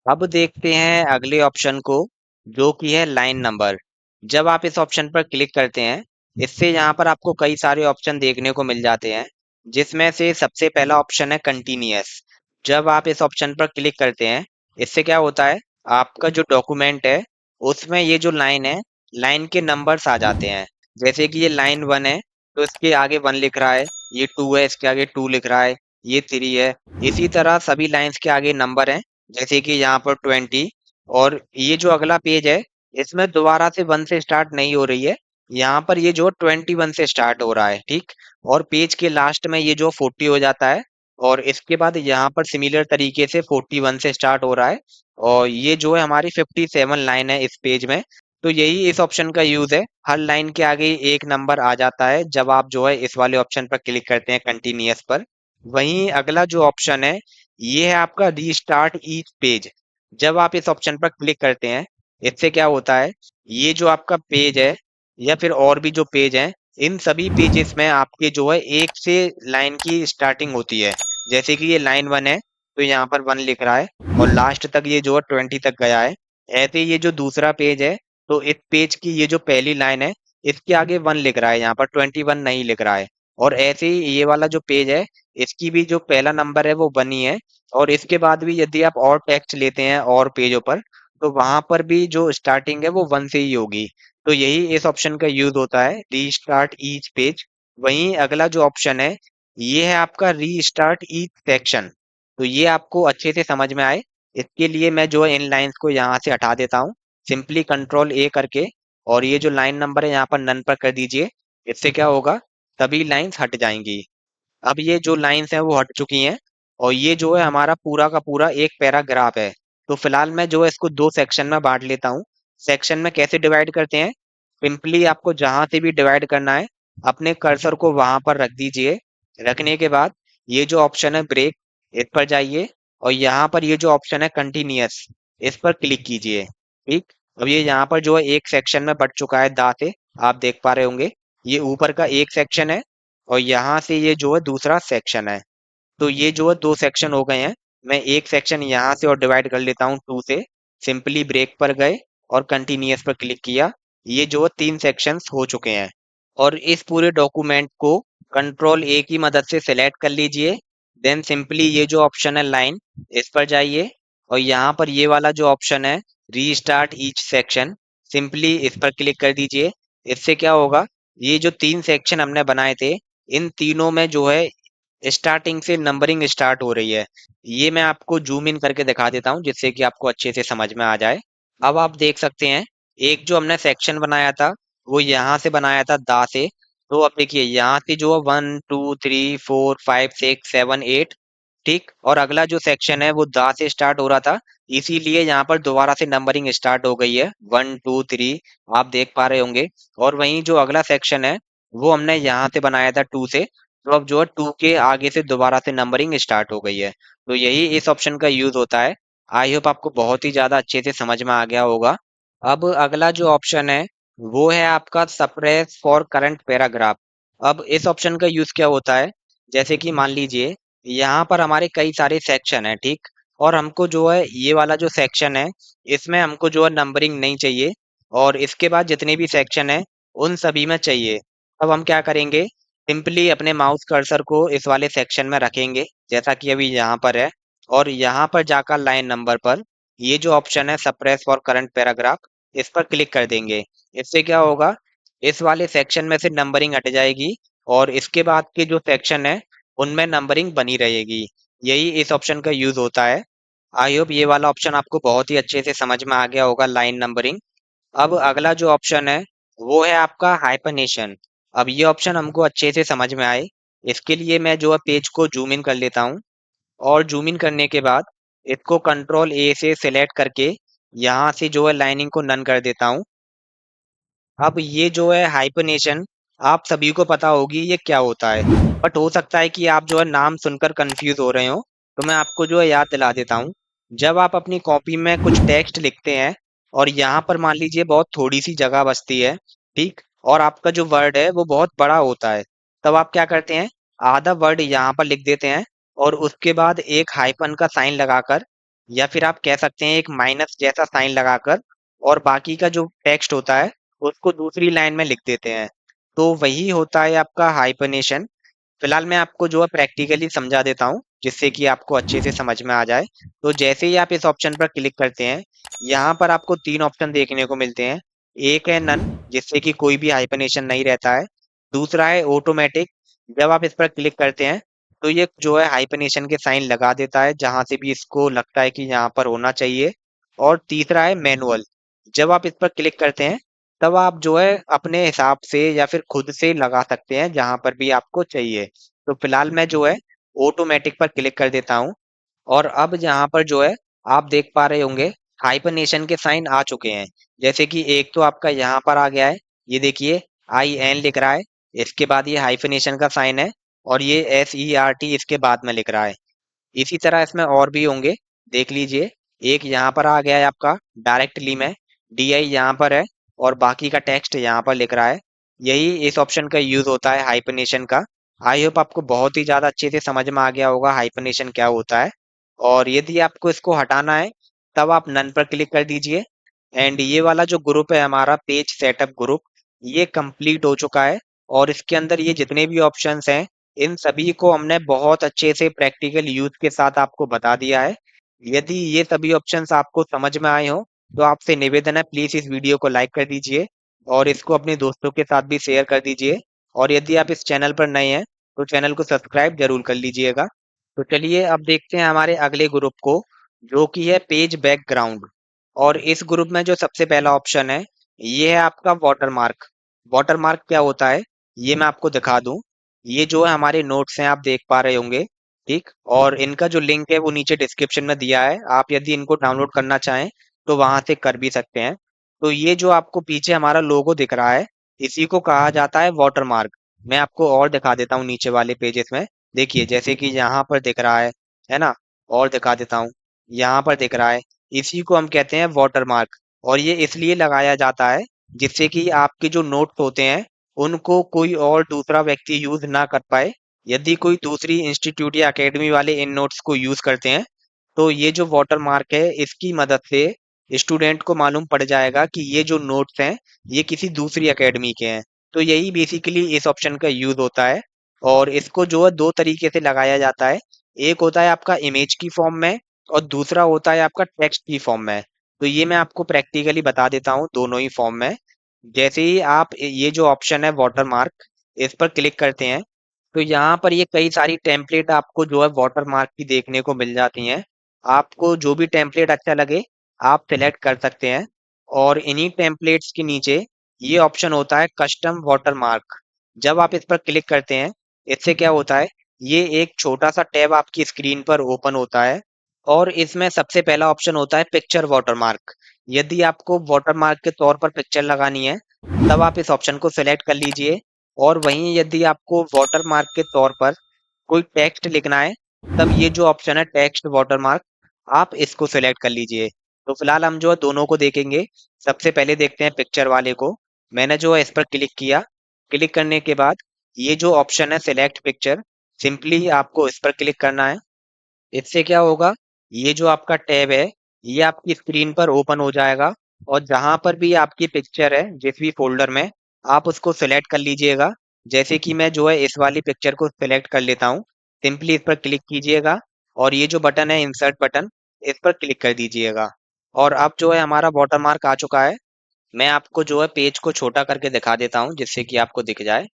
अब देखते हैं अगले ऑप्शन को, जो कि है लाइन नंबर। जब आप इस ऑप्शन पर क्लिक करते हैं इससे यहाँ पर आपको कई सारे ऑप्शन देखने को मिल जाते हैं, जिसमें से सबसे पहला ऑप्शन है कंटिन्यूअस। जब आप इस ऑप्शन पर क्लिक करते हैं, इससे क्या होता है, आपका जो डॉक्यूमेंट है उसमें ये जो लाइन है, लाइन के नंबर्स आ जाते हैं। जैसे कि ये लाइन 1 है, तो इसके आगे 1 लिख रहा है, ये 2 है, इसके आगे 2 लिख रहा है, ये 3 है। इसी तरह सभी लाइंस के आगे नंबर हैं, जैसे कि यहाँ पर 20। और ये जो अगला पेज है, इसमें दोबारा से 1 से स्टार्ट नहीं हो रही है, यहाँ पर ये जो 21 से स्टार्ट हो रहा है, ठीक। और पेज के लास्ट में ये जो 40 हो जाता है, और इसके बाद यहाँ पर सिमिलर तरीके से 41 से स्टार्ट हो रहा है, और ये जो है हमारी 57 लाइन है इस पेज में। तो यही इस ऑप्शन का यूज है, हर लाइन के आगे एक नंबर आ जाता है जब आप जो है इस वाले ऑप्शन पर क्लिक करते हैं, कंटिन्यूअस पर। वहीं अगला जो ऑप्शन है, ये है आपका रीस्टार्ट ईच पेज। जब आप इस ऑप्शन पर क्लिक करते हैं, इससे क्या होता है, ये जो आपका पेज है या फिर और भी जो पेज हैं, इन सभी पेजेस में आपके जो है एक से लाइन की स्टार्टिंग होती है। जैसे कि ये लाइन 1 है, तो यहाँ पर 1 लिख रहा है, और लास्ट तक ये जो है 20 तक गया है। ऐसे ही ये जो दूसरा पेज है, तो इस पेज की ये जो पहली लाइन है, इसके आगे 1 लिख रहा है, यहाँ पर 21 नहीं लिख रहा है। और ऐसे ही ये वाला जो पेज है, इसकी भी जो पहला नंबर है वो 1 ही है। और इसके बाद भी यदि आप और टेक्स्ट लेते हैं और पेजों पर, तो वहां पर भी जो स्टार्टिंग है वो 1 से ही होगी। तो यही इस ऑप्शन का यूज होता है, रीस्टार्ट ईच पेज। वहीं अगला जो ऑप्शन है, ये है आपका रीस्टार्ट ईच सेक्शन। तो ये आपको अच्छे से समझ में आए, इसके लिए मैं जो है इन लाइंस को यहाँ से हटा देता हूँ, सिंपली कंट्रोल ए करके। और ये जो लाइन नंबर है यहाँ पर नन पर कर दीजिए। इससे क्या होगा, सभी लाइंस हट जाएंगी। अब ये जो लाइंस हैं वो हट चुकी हैं, और ये जो है हमारा पूरा का पूरा एक पैराग्राफ है। तो फिलहाल मैं जो है इसको दो सेक्शन में बांट लेता हूँ। सेक्शन में कैसे डिवाइड करते हैं, सिंपली आपको जहां से भी डिवाइड करना है, अपने कर्सर को वहां पर रख दीजिए। रखने के बाद ये जो ऑप्शन है ब्रेक, इस पर जाइए, और यहाँ पर ये जो ऑप्शन है कंटिन्यूअस, इस पर क्लिक कीजिए, ठीक। अब ये यहाँ पर जो है एक सेक्शन में बट चुका है दा से, आप देख पा रहे होंगे। ये ऊपर का एक सेक्शन है, और यहाँ से ये जो है दूसरा सेक्शन है। तो ये जो है दो सेक्शन हो गए हैं। मैं एक सेक्शन यहाँ से और डिवाइड कर लेता हूँ 2 से। सिंपली ब्रेक पर गए और कंटिन्यूअस पर क्लिक किया। ये जो है 3 सेक्शंस हो चुके हैं। और इस पूरे डॉक्यूमेंट को कंट्रोल ए की मदद से सिलेक्ट कर लीजिए। देन सिंपली ये जो ऑप्शन है लाइन, इस पर जाइए, और यहाँ पर ये वाला जो ऑप्शन है रीस्टार्ट ईच सेक्शन, सिंपली इस पर क्लिक कर दीजिए। इससे क्या होगा, ये जो 3 सेक्शन हमने बनाए थे, इन तीनों में जो है स्टार्टिंग से नंबरिंग स्टार्ट हो रही है। ये मैं आपको जूम इन करके दिखा देता हूँ, जिससे कि आपको अच्छे से समझ में आ जाए। अब आप देख सकते हैं, एक जो हमने सेक्शन बनाया था, वो यहाँ से बनाया था दा से। तो अब देखिए यहाँ से जो है 1 2 3 4 5 6 7 8, ठीक। और अगला जो सेक्शन है वो दा से स्टार्ट हो रहा था, इसीलिए यहाँ पर दोबारा से नंबरिंग स्टार्ट हो गई है, 1 2 3, आप देख पा रहे होंगे। और वहीं जो अगला सेक्शन है, वो हमने यहाँ से बनाया था 2 से। तो अब जो है 2 के आगे से दोबारा से नंबरिंग स्टार्ट हो गई है। तो यही इस ऑप्शन का यूज होता है। आई होप आपको बहुत ही ज्यादा अच्छे से समझ में आ गया होगा। अब अगला जो ऑप्शन है, वो है आपका सप्रेस फॉर करंट पैराग्राफ। अब इस ऑप्शन का यूज क्या होता है, जैसे कि मान लीजिए यहाँ पर हमारे कई सारे सेक्शन है, ठीक। और हमको जो है ये वाला जो सेक्शन है, इसमें हमको जो है नंबरिंग नहीं चाहिए, और इसके बाद जितने भी सेक्शन है उन सभी में चाहिए। अब हम क्या करेंगे, सिंपली अपने माउस कर्सर को इस वाले सेक्शन में रखेंगे, जैसा कि अभी यहाँ पर है। और यहाँ पर जाकर लाइन नंबर पर ये जो ऑप्शन है सप्रेस फॉर करंट पैराग्राफ, इस पर क्लिक कर देंगे। इससे क्या होगा, इस वाले सेक्शन में से नंबरिंग हट जाएगी, और इसके बाद के जो सेक्शन है उनमें नंबरिंग बनी रहेगी। यही इस ऑप्शन का यूज होता है। आई होप ये वाला ऑप्शन आपको बहुत ही अच्छे से समझ में आ गया होगा, लाइन नंबरिंग। अब अगला जो ऑप्शन है, वो है आपका हाइपरनेशन। अब ये ऑप्शन हमको अच्छे से समझ में आए, इसके लिए मैं जो है पेज को जूम इन कर लेता हूँ। और जूम इन करने के बाद इसको कंट्रोल ए से सिलेक्ट करके यहाँ से जो है लाइनिंग को नन कर देता हूँ। अब ये जो है हाइपरनेशन, आप सभी को पता होगी ये क्या होता है, बट हो सकता है कि आप जो है नाम सुनकर कंफ्यूज हो रहे हो। तो मैं आपको जो है याद दिला देता हूँ। जब आप अपनी कॉपी में कुछ टेक्स्ट लिखते हैं, और यहाँ पर मान लीजिए बहुत थोड़ी सी जगह बचती है, ठीक। और आपका जो वर्ड है वो बहुत बड़ा होता है, तब आप क्या करते हैं, आधा वर्ड यहाँ पर लिख देते हैं, और उसके बाद एक हाइपन का साइन लगाकर, या फिर आप कह सकते हैं एक माइनस जैसा साइन लगाकर, और बाकी का जो टेक्स्ट होता है उसको दूसरी लाइन में लिख देते हैं। तो वही होता है आपका हाइपरनेशन। फिलहाल मैं आपको जो है प्रैक्टिकली समझा देता हूँ जिससे कि आपको अच्छे से समझ में आ जाए। तो जैसे ही आप इस ऑप्शन पर क्लिक करते हैं, यहाँ पर आपको तीन ऑप्शन देखने को मिलते हैं। एक है नन, जिससे कि कोई भी हाइपरनेशन नहीं रहता है। दूसरा है ऑटोमेटिक, जब आप इस पर क्लिक करते हैं तो ये जो है हाइपरनेशन के साइन लगा देता है जहां से भी इसको लगता है कि यहाँ पर होना चाहिए। और तीसरा है मैनुअल, जब आप इस पर क्लिक करते हैं तब आप जो है अपने हिसाब से या फिर खुद से लगा सकते हैं जहां पर भी आपको चाहिए। तो फिलहाल मैं जो है ऑटोमेटिक पर क्लिक कर देता हूँ। और अब यहाँ पर जो है आप देख पा रहे होंगे हाइपरनेशन के साइन आ चुके हैं। जैसे कि एक तो आपका यहाँ पर आ गया है, ये देखिए IN लिख रहा है, इसके बाद ये हाइफिनेशन का साइन है, और ये SERT इसके बाद में लिख रहा है। इसी तरह इसमें और भी होंगे, देख लीजिए। एक यहाँ पर आ गया है आपका डायरेक्टली में, DI यहाँ पर है, और बाकी का टेक्स्ट यहाँ पर लिख रहा है। यही इस ऑप्शन का यूज होता है हाइपरनेशन का। आई होप आपको बहुत ही ज्यादा अच्छे से समझ में आ गया होगा हाइपरनेशन क्या होता है। और यदि आपको इसको हटाना है तब आप नन पर क्लिक कर दीजिए। एंड ये वाला जो ग्रुप है हमारा पेज सेटअप ग्रुप, ये कंप्लीट हो चुका है। और इसके अंदर ये जितने भी ऑप्शंस हैं, इन सभी को हमने बहुत अच्छे से प्रैक्टिकल यूज के साथ आपको बता दिया है। यदि ये सभी ऑप्शंस आपको समझ में आए हो तो आपसे निवेदन है, प्लीज इस वीडियो को लाइक कर दीजिए और इसको अपने दोस्तों के साथ भी शेयर कर दीजिए। और यदि आप इस चैनल पर नए हैं तो चैनल को सब्सक्राइब जरूर कर लीजिएगा। तो चलिए अब देखते हैं हमारे अगले ग्रुप को, जो कि है पेज बैकग्राउंड। और इस ग्रुप में जो सबसे पहला ऑप्शन है, ये है आपका वाटरमार्क। वाटरमार्क क्या होता है, ये मैं आपको दिखा दूं। ये जो है हमारे नोट्स हैं, आप देख पा रहे होंगे। ठीक, और इनका जो लिंक है वो नीचे डिस्क्रिप्शन में दिया है, आप यदि इनको डाउनलोड करना चाहें तो वहां से कर भी सकते हैं। तो ये जो आपको पीछे हमारा लोगो दिख रहा है, इसी को कहा जाता है वाटरमार्क। मैं आपको और दिखा देता हूँ नीचे वाले पेजेस में। देखिए जैसे कि यहाँ पर दिख रहा है ना। और दिखा देता हूँ, यहाँ पर दिख रहा है, इसी को हम कहते हैं वाटरमार्क। और ये इसलिए लगाया जाता है जिससे कि आपके जो नोट्स होते हैं उनको कोई और दूसरा व्यक्ति यूज ना कर पाए। यदि कोई दूसरी इंस्टीट्यूट या एकेडमी वाले इन नोट्स को यूज करते हैं तो ये जो वाटर मार्क है इसकी मदद से स्टूडेंट को मालूम पड़ जाएगा कि ये जो नोट्स हैं ये किसी दूसरी एकेडमी के हैं। तो यही बेसिकली इस ऑप्शन का यूज होता है। और इसको जो है दो तरीके से लगाया जाता है, एक होता है आपका इमेज की फॉर्म में और दूसरा होता है आपका टेक्स्ट की फॉर्म में। तो ये मैं आपको प्रैक्टिकली बता देता हूँ दोनों ही फॉर्म में। जैसे ही आप ये जो ऑप्शन है वाटर मार्क, इस पर क्लिक करते हैं तो यहाँ पर ये कई सारी टेम्पलेट आपको जो है वाटर मार्क की देखने को मिल जाती हैं। आपको जो भी टेम्पलेट अच्छा लगे आप सिलेक्ट कर सकते हैं। और इन्हीं टेम्पलेट्स के नीचे ये ऑप्शन होता है कस्टम वाटर मार्क। जब आप इस पर क्लिक करते हैं, इससे क्या होता है, ये एक छोटा सा टैब आपकी स्क्रीन पर ओपन होता है। और इसमें सबसे पहला ऑप्शन होता है पिक्चर वाटर मार्क। यदि आपको वाटर मार्क के तौर पर पिक्चर लगानी है तब आप इस ऑप्शन को सिलेक्ट कर लीजिए। और वहीं यदि आपको वाटर मार्क के तौर पर कोई टेक्स्ट लिखना है तब ये जो ऑप्शन है टेक्स्ट वाटर मार्क, आप इसको सिलेक्ट कर लीजिए। तो फिलहाल हम जो है दोनों को देखेंगे। सबसे पहले देखते हैं पिक्चर वाले को। मैंने जो है इस पर क्लिक किया। क्लिक करने के बाद ये जो ऑप्शन है सिलेक्ट पिक्चर, सिंपली आपको इस पर क्लिक करना है। इससे क्या होगा, ये जो आपका टैब है ये आपकी स्क्रीन पर ओपन हो जाएगा। और जहां पर भी आपकी पिक्चर है जिस भी फोल्डर में, आप उसको सिलेक्ट कर लीजिएगा। जैसे कि मैं जो है इस वाली पिक्चर को सिलेक्ट कर लेता हूँ। सिंपली इस पर क्लिक कीजिएगा और ये जो बटन है इंसर्ट बटन, इस पर क्लिक कर दीजिएगा। और अब जो है हमारा वाटरमार्क आ चुका है। मैं आपको जो है पेज को छोटा करके दिखा देता हूँ जिससे कि आपको दिख जाए।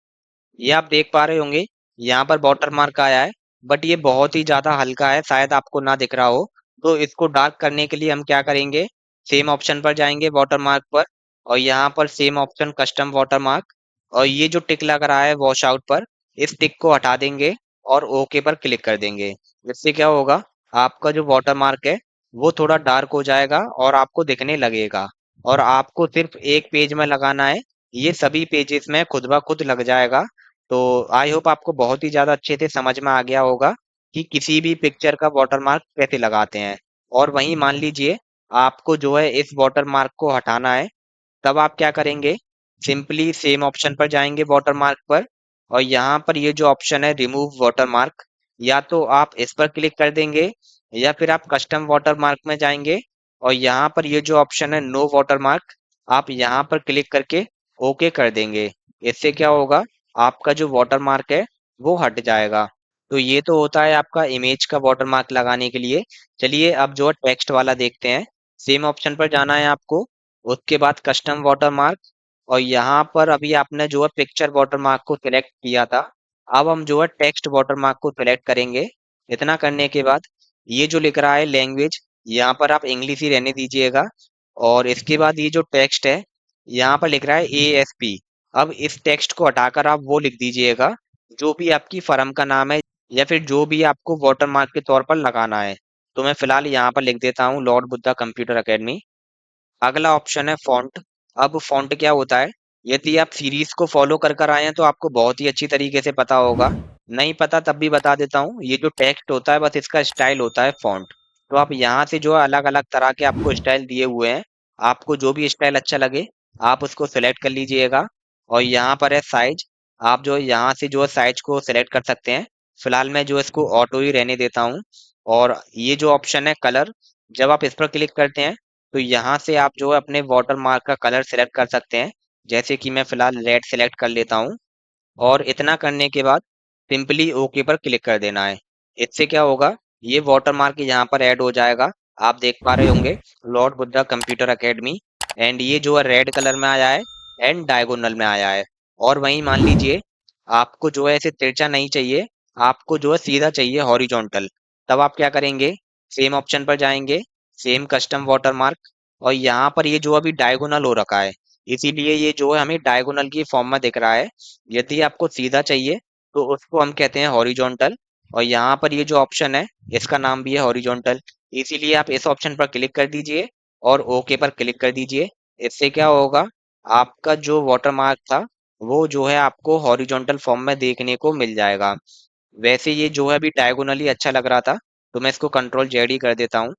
ये आप देख पा रहे होंगे, यहाँ पर वाटर मार्क आया है, बट ये बहुत ही ज्यादा हल्का है, शायद आपको ना दिख रहा हो। तो इसको डार्क करने के लिए हम क्या करेंगे, सेम ऑप्शन पर जाएंगे वाटर मार्क पर, और यहाँ पर same option custom water mark, और ये जो टिक लग रहा है वॉश आउट पर, इस टिक को हटा देंगे और ओके पर क्लिक कर देंगे। इससे क्या होगा, आपका जो वाटर मार्क है वो थोड़ा डार्क हो जाएगा और आपको दिखने लगेगा। और आपको सिर्फ एक पेज में लगाना है, ये सभी पेजेस में खुद ब खुद लग जाएगा। तो आई होप आपको बहुत ही ज्यादा अच्छे से समझ में आ गया होगा कि किसी भी पिक्चर का वाटरमार्क कैसे लगाते हैं। और वहीं मान लीजिए आपको जो है इस वाटरमार्क को हटाना है, तब आप क्या करेंगे, सिंपली सेम ऑप्शन पर जाएंगे वाटरमार्क पर, और यहाँ पर ये जो ऑप्शन है रिमूव वाटरमार्क, या तो आप इस पर क्लिक कर देंगे या फिर आप कस्टम वाटरमार्क में जाएंगे और यहाँ पर ये जो ऑप्शन है नो वाटरमार्क, आप यहाँ पर क्लिक करके ओके कर देंगे। इससे क्या होगा, आपका जो वाटर मार्क है वो हट जाएगा। तो ये तो होता है आपका इमेज का वाटर मार्क लगाने के लिए। चलिए अब जो है टेक्स्ट वाला देखते हैं। सेम ऑप्शन पर जाना है आपको, उसके बाद कस्टम वाटर मार्क, और यहाँ पर अभी आपने जो है पिक्चर वाटर मार्क को सिलेक्ट किया था। अब हम जो है टेक्स्ट वाटर मार्क को सिलेक्ट करेंगे। इतना करने के बाद ये जो लिख रहा है लैंग्वेज, यहाँ पर आप इंग्लिश ही रहने दीजिएगा। और इसके बाद ये जो टेक्स्ट है, यहाँ पर लिख रहा है ASP। अब इस टेक्स्ट को हटाकर आप वो लिख दीजिएगा जो भी आपकी फर्म का नाम है, या फिर जो भी आपको वाटरमार्क के तौर पर लगाना है। तो मैं फिलहाल यहाँ पर लिख देता हूँ लॉर्ड बुद्धा कंप्यूटर एकेडमी। अगला ऑप्शन है फॉन्ट। अब फॉन्ट क्या होता है, यदि आप सीरीज को फॉलो कर कर आए हैं तो आपको बहुत ही अच्छी तरीके से पता होगा। नहीं पता तब भी बता देता हूँ, ये जो टेक्स्ट होता है बस इसका स्टाइल होता है फॉन्ट। तो आप यहाँ से जो है अलग अलग तरह के आपको स्टाइल दिए हुए हैं, आपको जो भी स्टाइल अच्छा लगे आप उसको सेलेक्ट कर लीजिएगा। और यहाँ पर है साइज, आप जो है यहाँ से जो है साइज को सेलेक्ट कर सकते हैं। फिलहाल मैं जो है इसको ऑटो ही रहने देता हूँ। और ये जो ऑप्शन है कलर, जब आप इस पर क्लिक करते हैं तो यहाँ से आप जो है अपने वाटर मार्क का कलर सेलेक्ट कर सकते हैं। जैसे कि मैं फिलहाल रेड सेलेक्ट कर लेता हूँ। और इतना करने के बाद सिंपली ओके पर क्लिक कर देना है। इससे क्या होगा, ये वाटर मार्क यहाँ पर ऐड हो जाएगा। आप देख पा रहे होंगे Lord Buddha computer academy, and ये जो है रेड कलर में आया है एंड डायगोनल में आया है। और वहीं मान लीजिए आपको जो है ऐसे तिरछा नहीं चाहिए, आपको जो है सीधा चाहिए हॉरिजॉन्टल। तब आप क्या करेंगे, सेम ऑप्शन पर जाएंगे, सेम कस्टम वाटर मार्क, और यहाँ पर ये जो अभी डायगोनल हो रखा है इसीलिए ये जो है हमें डायगोनल की फॉर्म में दिख रहा है। यदि आपको सीधा चाहिए तो उसको हम कहते हैं हॉरिजॉन्टल। और यहाँ पर ये जो ऑप्शन है इसका नाम भी है हॉरिजॉन्टल, इसीलिए आप इस ऑप्शन पर क्लिक कर दीजिए और ओके पर क्लिक कर दीजिए। इससे क्या होगा, आपका जो वाटर मार्क था वो जो है आपको हॉरिजॉन्टल फॉर्म में देखने को मिल जाएगा। वैसे ये जो है अभी डायगोनली अच्छा लग रहा था, तो मैं इसको कंट्रोल जेड ही कर देता हूँ।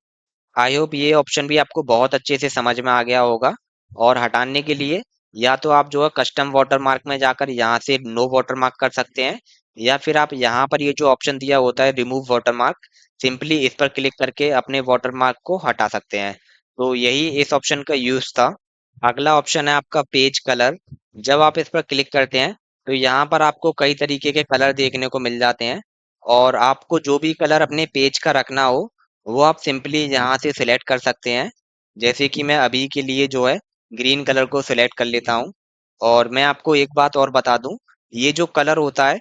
आई होप ये ऑप्शन भी आपको बहुत अच्छे से समझ में आ गया होगा। और हटाने के लिए या तो आप जो है कस्टम वाटरमार्क में जाकर यहाँ से नो वाटरमार्क कर सकते हैं, या फिर आप यहाँ पर ये जो ऑप्शन दिया होता है रिमूव वाटरमार्क, सिंपली इस पर क्लिक करके अपने वाटरमार्क को हटा सकते हैं। तो यही इस ऑप्शन का यूज था। अगला ऑप्शन है आपका पेज कलर। जब आप इस पर क्लिक करते हैं तो यहाँ पर आपको कई तरीके के कलर देखने को मिल जाते हैं। और आपको जो भी कलर अपने पेज का रखना हो वो आप सिंपली यहाँ से सिलेक्ट कर सकते हैं। जैसे कि मैं अभी के लिए जो है ग्रीन कलर को सिलेक्ट कर लेता हूँ। और मैं आपको एक बात और बता दूं, ये जो कलर होता है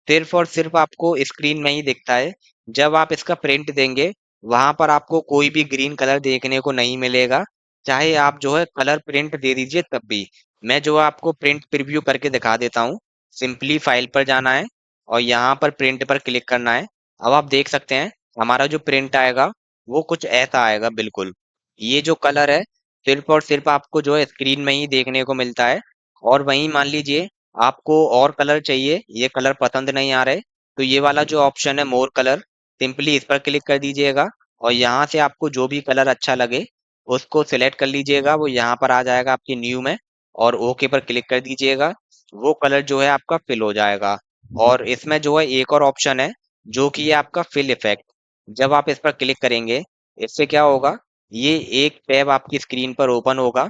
सिर्फ और सिर्फ आपको स्क्रीन में ही दिखता है। जब आप इसका प्रिंट देंगे वहां पर आपको कोई भी ग्रीन कलर देखने को नहीं मिलेगा, चाहे आप जो है कलर प्रिंट दे दीजिए तब भी। मैं जो है आपको प्रिंट प्रीव्यू करके दिखा देता हूँ। सिंपली फाइल पर जाना है और यहाँ पर प्रिंट पर क्लिक करना है। अब आप देख सकते हैं हमारा जो प्रिंट आएगा वो कुछ ऐसा आएगा बिल्कुल। ये जो कलर है सिर्फ और सिर्फ आपको जो है स्क्रीन में ही देखने को मिलता है। और वहीं मान लीजिए आपको और कलर चाहिए, ये कलर पसंद नहीं आ रहे, तो ये वाला जो ऑप्शन है मोर कलर, सिंपली इस पर क्लिक कर दीजिएगा। और यहाँ से आपको जो भी कलर अच्छा लगे उसको सिलेक्ट कर लीजिएगा, वो यहाँ पर आ जाएगा आपकी न्यू में। और ओके पर क्लिक कर दीजिएगा, वो कलर जो है आपका फिल हो जाएगा। और इसमें जो है एक और ऑप्शन है जो कि है आपका फिल इफेक्ट। जब आप इस पर क्लिक करेंगे इससे क्या होगा, ये एक टैब आपकी स्क्रीन पर ओपन होगा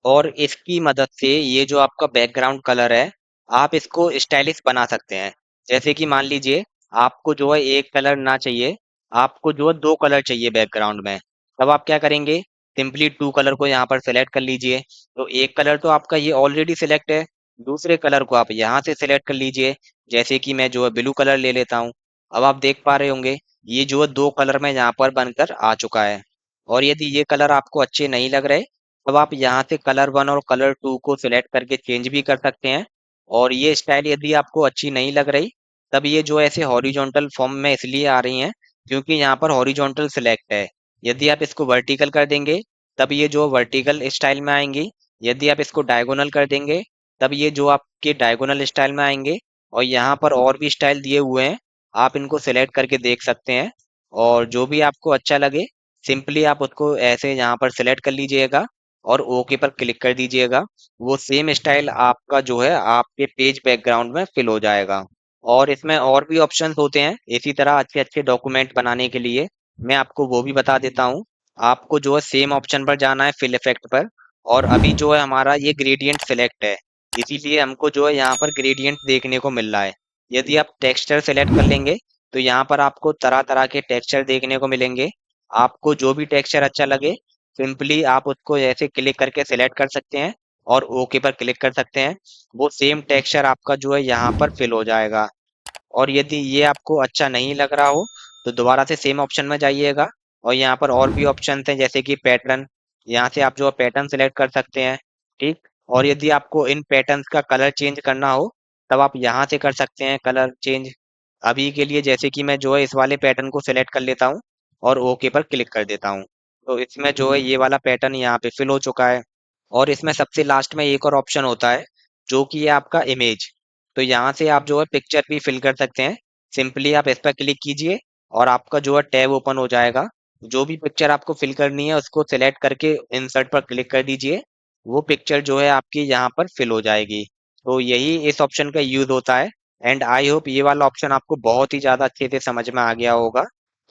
और इसकी मदद से ये जो आपका बैकग्राउंड कलर है आप इसको स्टाइलिश बना सकते हैं। जैसे कि मान लीजिए आपको जो है एक कलर ना चाहिए, आपको जो है दो कलर चाहिए बैकग्राउंड में। तब आप क्या करेंगे, सिंपली टू कलर को यहाँ पर सेलेक्ट कर लीजिए। तो एक कलर तो आपका ये ऑलरेडी सिलेक्ट है, दूसरे कलर को आप यहाँ से सिलेक्ट कर लीजिए। जैसे कि मैं जो है ब्लू कलर ले लेता हूँ। अब आप देख पा रहे होंगे ये जो है दो कलर में यहाँ पर बनकर आ चुका है। और यदि ये कलर आपको अच्छे नहीं लग रहे, तब आप यहाँ से कलर वन और कलर टू को सिलेक्ट करके चेंज भी कर सकते हैं। और ये स्टाइल यदि आपको अच्छी नहीं लग रही, तब ये जो ऐसे हॉरिजॉन्टल फॉर्म में इसलिए आ रही हैं क्योंकि यहाँ पर हॉरिजॉन्टल सिलेक्ट है। यदि आप इसको वर्टिकल कर देंगे तब ये जो वर्टिकल स्टाइल में आएंगी। यदि आप इसको डायगोनल कर देंगे तब ये जो आपके डायगोनल स्टाइल में आएंगे। और यहाँ पर और भी स्टाइल दिए हुए हैं, आप इनको सिलेक्ट करके देख सकते हैं। और जो भी आपको अच्छा लगे सिंपली आप उसको ऐसे यहाँ पर सिलेक्ट कर लीजिएगा और ओके पर क्लिक कर दीजिएगा। वो सेम स्टाइल आपका जो है आपके पेज बैकग्राउंड में फिल हो जाएगा। और इसमें और भी ऑप्शंस होते हैं इसी तरह अच्छे अच्छे डॉक्यूमेंट बनाने के लिए, मैं आपको वो भी बता देता हूँ। आपको जो है सेम ऑप्शन पर जाना है फिल इफेक्ट पर। और अभी जो है हमारा ये ग्रेडियंट सिलेक्ट है, इसीलिए हमको जो है यहाँ पर ग्रेडियंट देखने को मिल रहा है। यदि आप टेक्सचर सेलेक्ट कर लेंगे तो यहाँ पर आपको तरह तरह के टेक्सचर देखने को मिलेंगे। आपको जो भी टेक्सचर अच्छा लगे सिंपली आप उसको ऐसे क्लिक करके सेलेक्ट कर सकते हैं और ओके पर क्लिक कर सकते हैं। वो सेम टेक्सचर आपका जो है यहाँ पर फिल हो जाएगा। और यदि ये आपको अच्छा नहीं लग रहा हो तो दोबारा से सेम ऑप्शन में जाइएगा और यहाँ पर और भी ऑप्शन हैं जैसे कि पैटर्न। यहाँ से आप जो है पैटर्न सेलेक्ट कर सकते हैं। ठीक। और यदि आपको इन पैटर्न्स का कलर चेंज करना हो तब आप यहाँ से कर सकते हैं कलर चेंज। अभी के लिए जैसे कि मैं जो है इस वाले पैटर्न को सिलेक्ट कर लेता हूँ और ओके पर क्लिक कर देता हूँ। तो इसमें जो है ये वाला पैटर्न यहाँ पे फिल हो चुका है। और इसमें सबसे लास्ट में एक और ऑप्शन होता है जो कि है आपका इमेज। तो यहाँ से आप जो है पिक्चर भी फिल कर सकते हैं। सिंपली आप इस पर क्लिक कीजिए और आपका जो है टैब ओपन हो जाएगा। जो भी पिक्चर आपको फिल करनी है उसको सिलेक्ट करके इंसर्ट पर क्लिक कर दीजिए। वो पिक्चर जो है आपकी यहाँ पर फिल हो जाएगी। तो यही इस ऑप्शन का यूज होता है। एंड आई होप ये वाला ऑप्शन आपको बहुत ही ज़्यादा अच्छे से समझ में आ गया होगा।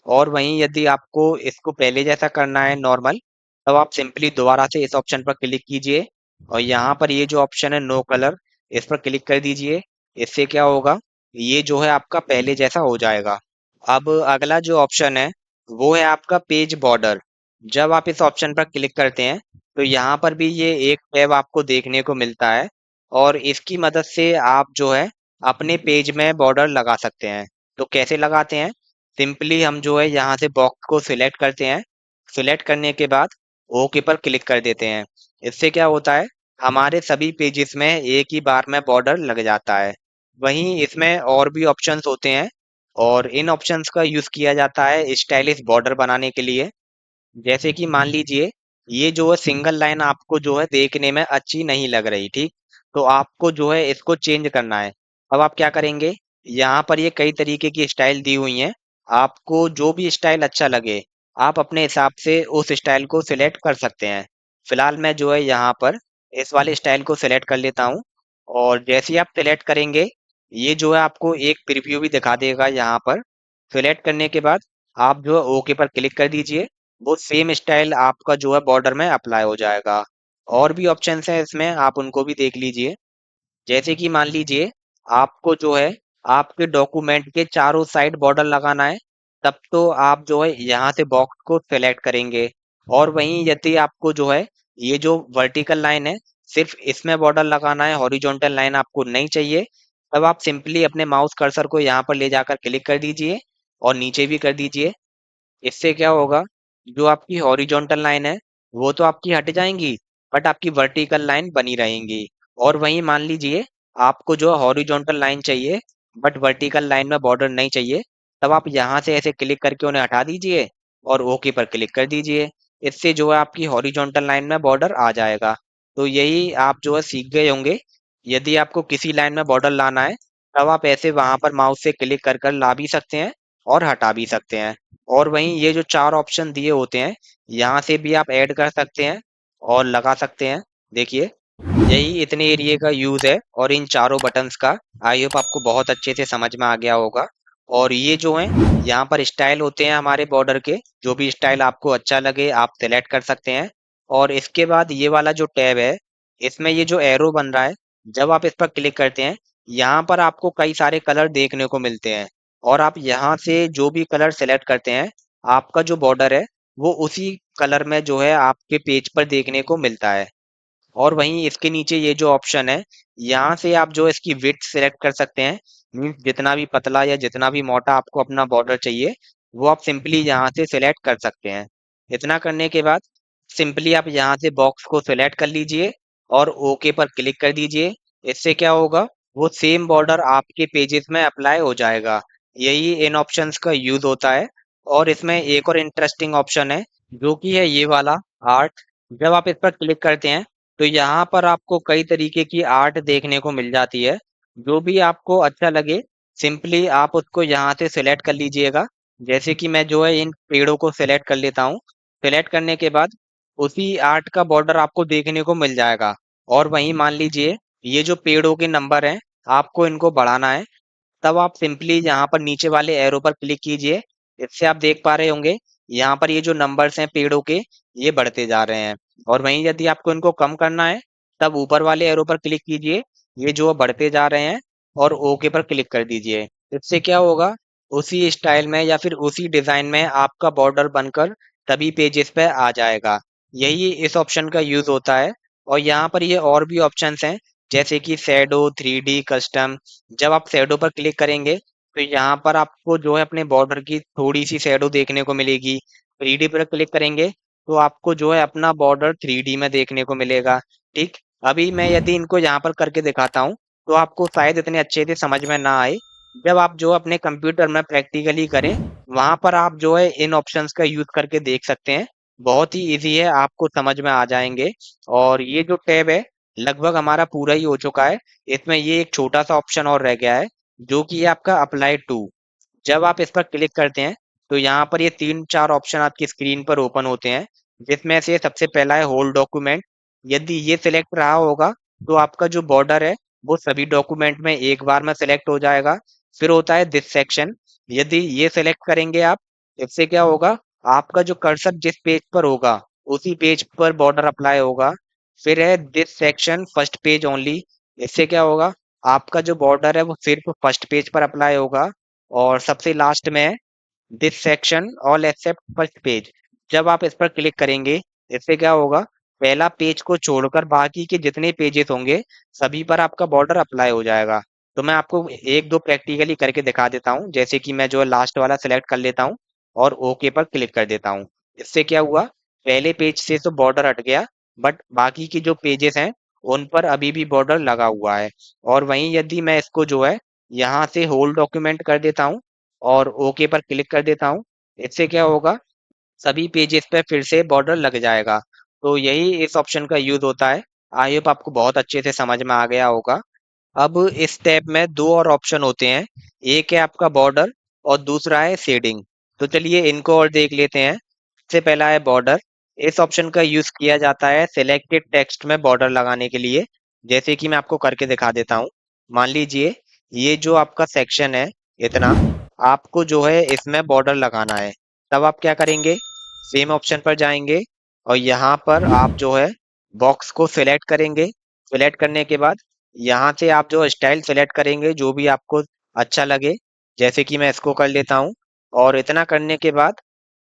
और वहीं यदि आपको इसको पहले जैसा करना है नॉर्मल तब आप सिंपली दोबारा से इस ऑप्शन पर क्लिक कीजिए और यहाँ पर ये जो ऑप्शन है नो कलर इस पर क्लिक कर दीजिए। इससे क्या होगा ये जो है आपका पहले जैसा हो जाएगा। अब अगला जो ऑप्शन है वो है आपका पेज बॉर्डर। जब आप इस ऑप्शन पर क्लिक करते हैं तो यहाँ पर भी ये एक टैब आपको देखने को मिलता है और इसकी मदद से आप जो है अपने पेज में बॉर्डर लगा सकते हैं। तो कैसे लगाते हैं सिंपली हम जो है यहाँ से बॉक्स को सिलेक्ट करते हैं। सिलेक्ट करने के बाद ओके पर क्लिक कर देते हैं। इससे क्या होता है हमारे सभी पेजेस में एक ही बार में बॉर्डर लग जाता है। वहीं इसमें और भी ऑप्शंस होते हैं और इन ऑप्शंस का यूज किया जाता है स्टाइलिश बॉर्डर बनाने के लिए। जैसे कि मान लीजिए ये जो है सिंगल लाइन आपको जो है देखने में अच्छी नहीं लग रही। ठीक। तो आपको जो है इसको चेंज करना है। अब आप क्या करेंगे यहाँ पर ये कई तरीके की स्टाइल दी हुई हैं। आपको जो भी स्टाइल अच्छा लगे आप अपने हिसाब से उस स्टाइल को सिलेक्ट कर सकते हैं। फिलहाल मैं जो है यहाँ पर इस वाले स्टाइल को सिलेक्ट कर लेता हूँ। और जैसे ही आप सिलेक्ट करेंगे ये जो है आपको एक प्रीव्यू भी दिखा देगा यहाँ पर। सिलेक्ट करने के बाद आप जो है ओके पर क्लिक कर दीजिए। वो सेम स्टाइल आपका जो है बॉर्डर में अप्लाई हो जाएगा। और भी ऑप्शंस हैं इसमें आप उनको भी देख लीजिए। जैसे कि मान लीजिए आपको जो है आपके डॉक्यूमेंट के चारों साइड बॉर्डर लगाना है तब तो आप जो है यहाँ से बॉक्स को सेलेक्ट करेंगे। और वहीं यदि आपको जो है ये जो वर्टिकल लाइन है सिर्फ इसमें बॉर्डर लगाना है हॉरिजॉन्टल लाइन आपको नहीं चाहिए तब आप सिंपली अपने माउस कर्सर को यहाँ पर ले जाकर क्लिक कर दीजिए और नीचे भी कर दीजिए। इससे क्या होगा जो आपकी हॉरिजॉन्टल लाइन है वो तो आपकी हट जाएंगी बट आपकी वर्टिकल लाइन बनी रहेंगी। और वहीं मान लीजिए आपको जो हॉरिजॉन्टल लाइन चाहिए बट वर्टिकल लाइन में बॉर्डर नहीं चाहिए तब आप यहाँ से ऐसे क्लिक करके उन्हें हटा दीजिए और ओके पर क्लिक कर दीजिए। इससे जो है आपकी हॉरिजॉन्टल लाइन में बॉर्डर आ जाएगा। तो यही आप जो है सीख गए होंगे। यदि आपको किसी लाइन में बॉर्डर लाना है तब आप ऐसे वहां पर माउस से क्लिक कर कर ला भी सकते हैं और हटा भी सकते हैं। और वहीं ये जो चार ऑप्शन दिए होते हैं यहाँ से भी आप ऐड कर सकते हैं और लगा सकते हैं। देखिए यही इतने एरिया का यूज है और इन चारों बटन्स का। आई होप आपको बहुत अच्छे से समझ में आ गया होगा। और ये जो है यहाँ पर स्टाइल होते हैं हमारे बॉर्डर के। जो भी स्टाइल आपको अच्छा लगे आप सेलेक्ट कर सकते हैं। और इसके बाद ये वाला जो टैब है इसमें ये जो एरो बन रहा है जब आप इस पर क्लिक करते हैं यहाँ पर आपको कई सारे कलर देखने को मिलते हैं। और आप यहाँ से जो भी कलर सेलेक्ट करते हैं आपका जो बॉर्डर है वो उसी कलर में जो है आपके पेज पर देखने को मिलता है। और वहीं इसके नीचे ये जो ऑप्शन है यहाँ से आप जो इसकी विड्थ सेलेक्ट कर सकते हैं। मीन्स जितना भी पतला या जितना भी मोटा आपको अपना बॉर्डर चाहिए वो आप सिंपली यहाँ से सिलेक्ट कर सकते हैं। इतना करने के बाद सिंपली आप यहाँ से बॉक्स को सिलेक्ट कर लीजिए और ओके पर क्लिक कर दीजिए। इससे क्या होगा वो सेम बॉर्डर आपके पेजेस में अप्लाई हो जाएगा। यही इन ऑप्शंस का यूज होता है। और इसमें एक और इंटरेस्टिंग ऑप्शन है जो कि है ये वाला आर्ट। जब आप इस पर क्लिक करते हैं तो यहाँ पर आपको कई तरीके की आर्ट देखने को मिल जाती है। जो भी आपको अच्छा लगे सिंपली आप उसको यहाँ से सिलेक्ट कर लीजिएगा। जैसे कि मैं जो है इन पेड़ों को सिलेक्ट कर लेता हूँ। सिलेक्ट करने के बाद उसी आर्ट का बॉर्डर आपको देखने को मिल जाएगा। और वहीं मान लीजिए ये जो पेड़ों के नंबर हैं आपको इनको बढ़ाना है तब आप सिंपली यहाँ पर नीचे वाले एरो पर क्लिक कीजिए। इससे आप देख पा रहे होंगे यहाँ पर ये जो नंबर्स हैं पेड़ों के ये बढ़ते जा रहे हैं। और वहीं यदि आपको इनको कम करना है तब ऊपर वाले एरो पर क्लिक कीजिए ये जो बढ़ते जा रहे हैं और ओके पर क्लिक कर दीजिए। इससे क्या होगा, उसी स्टाइल में या फिर उसी डिजाइन में आपका बॉर्डर बनकर सभी पेजेस पे आ जाएगा। यही इस ऑप्शन का यूज होता है। और यहाँ पर ये और भी ऑप्शंस हैं, जैसे कि शैडो, 3D कस्टम। जब आप शैडो पर क्लिक करेंगे तो यहाँ पर आपको जो है अपने बॉर्डर की थोड़ी सी शैडो देखने को मिलेगी। 3D पर क्लिक करेंगे तो आपको जो है अपना बॉर्डर 3D में देखने को मिलेगा। ठीक। अभी मैं यदि इनको यहाँ पर करके दिखाता हूँ तो आपको शायद इतने अच्छे से समझ में ना आए। जब आप जो अपने कंप्यूटर में प्रैक्टिकली करें, वहां पर आप जो है इन ऑप्शंस का यूज करके देख सकते हैं। बहुत ही इजी है, आपको समझ में आ जाएंगे। और ये जो टैब है लगभग हमारा पूरा ही हो चुका है। इसमें ये एक छोटा सा ऑप्शन और रह गया है, जो कि है आपका अप्लाई टू। जब आप इस पर क्लिक करते हैं तो यहाँ पर ये तीन चार ऑप्शन आपकी स्क्रीन पर ओपन होते हैं, जिसमें से सबसे पहला है होल डॉक्यूमेंट। यदि ये सिलेक्ट रहा होगा तो आपका जो बॉर्डर है वो सभी डॉक्यूमेंट में एक बार में सिलेक्ट हो जाएगा। फिर होता है दिस सेक्शन। यदि ये सिलेक्ट करेंगे आप, इससे क्या होगा, आपका जो कर्सर जिस पेज पर होगा उसी पेज पर बॉर्डर अप्लाई होगा। फिर है this section first page only. इससे क्या होगा, आपका जो बॉर्डर है वो सिर्फ फर्स्ट पेज पर अप्लाई होगा। और सबसे लास्ट में है this section all except first page. जब आप इस पर क्लिक करेंगे, इससे क्या होगा, पहला पेज को छोड़कर बाकी के जितने पेजेस होंगे सभी पर आपका बॉर्डर अप्लाई हो जाएगा। तो मैं आपको एक दो प्रैक्टिकली करके दिखा देता हूँ। जैसे कि मैं जो है लास्ट वाला सेलेक्ट कर लेता हूँ और ओके पर क्लिक कर देता हूँ। इससे क्या हुआ, पहले पेज से तो बॉर्डर हट गया, बट बाकी के जो पेजेस हैं उन पर अभी भी बॉर्डर लगा हुआ है। और वहीं यदि मैं इसको जो है यहाँ से होल डॉक्यूमेंट कर देता हूँ और ओके पर क्लिक कर देता हूँ, इससे क्या होगा, सभी पेजेस पे फिर से बॉर्डर लग जाएगा। तो यही इस ऑप्शन का यूज होता है। आई होप आपको बहुत अच्छे से समझ में आ गया होगा। अब इस टैब में दो और ऑप्शन होते हैं, एक है आपका बॉर्डर और दूसरा है शेडिंग। तो चलिए इनको और देख लेते हैं। सबसे पहला है बॉर्डर। इस ऑप्शन का यूज किया जाता है सिलेक्टेड टेक्स्ट में बॉर्डर लगाने के लिए। जैसे कि मैं आपको करके दिखा देता हूँ। मान लीजिए ये जो आपका सेक्शन है, इतना आपको जो है इसमें बॉर्डर लगाना है। तब आप क्या करेंगे, सेम ऑप्शन पर जाएंगे और यहाँ पर आप जो है बॉक्स को सिलेक्ट करेंगे। सिलेक्ट करने के बाद यहाँ से आप जो स्टाइल सेलेक्ट करेंगे जो भी आपको अच्छा लगे। जैसे कि मैं इसको कर लेता हूँ। और इतना करने के बाद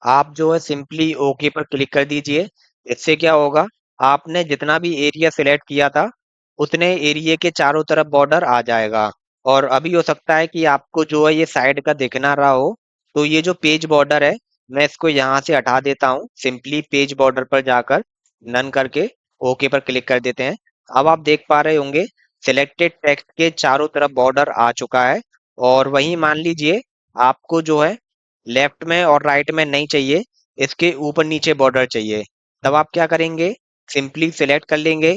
आप जो है सिंपली ओके पर क्लिक कर दीजिए। इससे क्या होगा, आपने जितना भी एरिया सिलेक्ट किया था उतने एरिया के चारों तरफ बॉर्डर आ जाएगा। और अभी हो सकता है कि आपको जो है ये साइड का दिख ना रहा हो, तो ये जो पेज बॉर्डर है मैं इसको यहाँ से हटा देता हूँ। सिंपली पेज बॉर्डर पर जाकर नन करके ओके पर क्लिक कर देते हैं। अब आप देख पा रहे होंगे सिलेक्टेड टेक्स्ट के चारों तरफ बॉर्डर आ चुका है। और वहीं मान लीजिए आपको जो है लेफ्ट में और राइट में नहीं चाहिए, इसके ऊपर नीचे बॉर्डर चाहिए। तब आप क्या करेंगे, सिंपली सिलेक्ट कर लेंगे।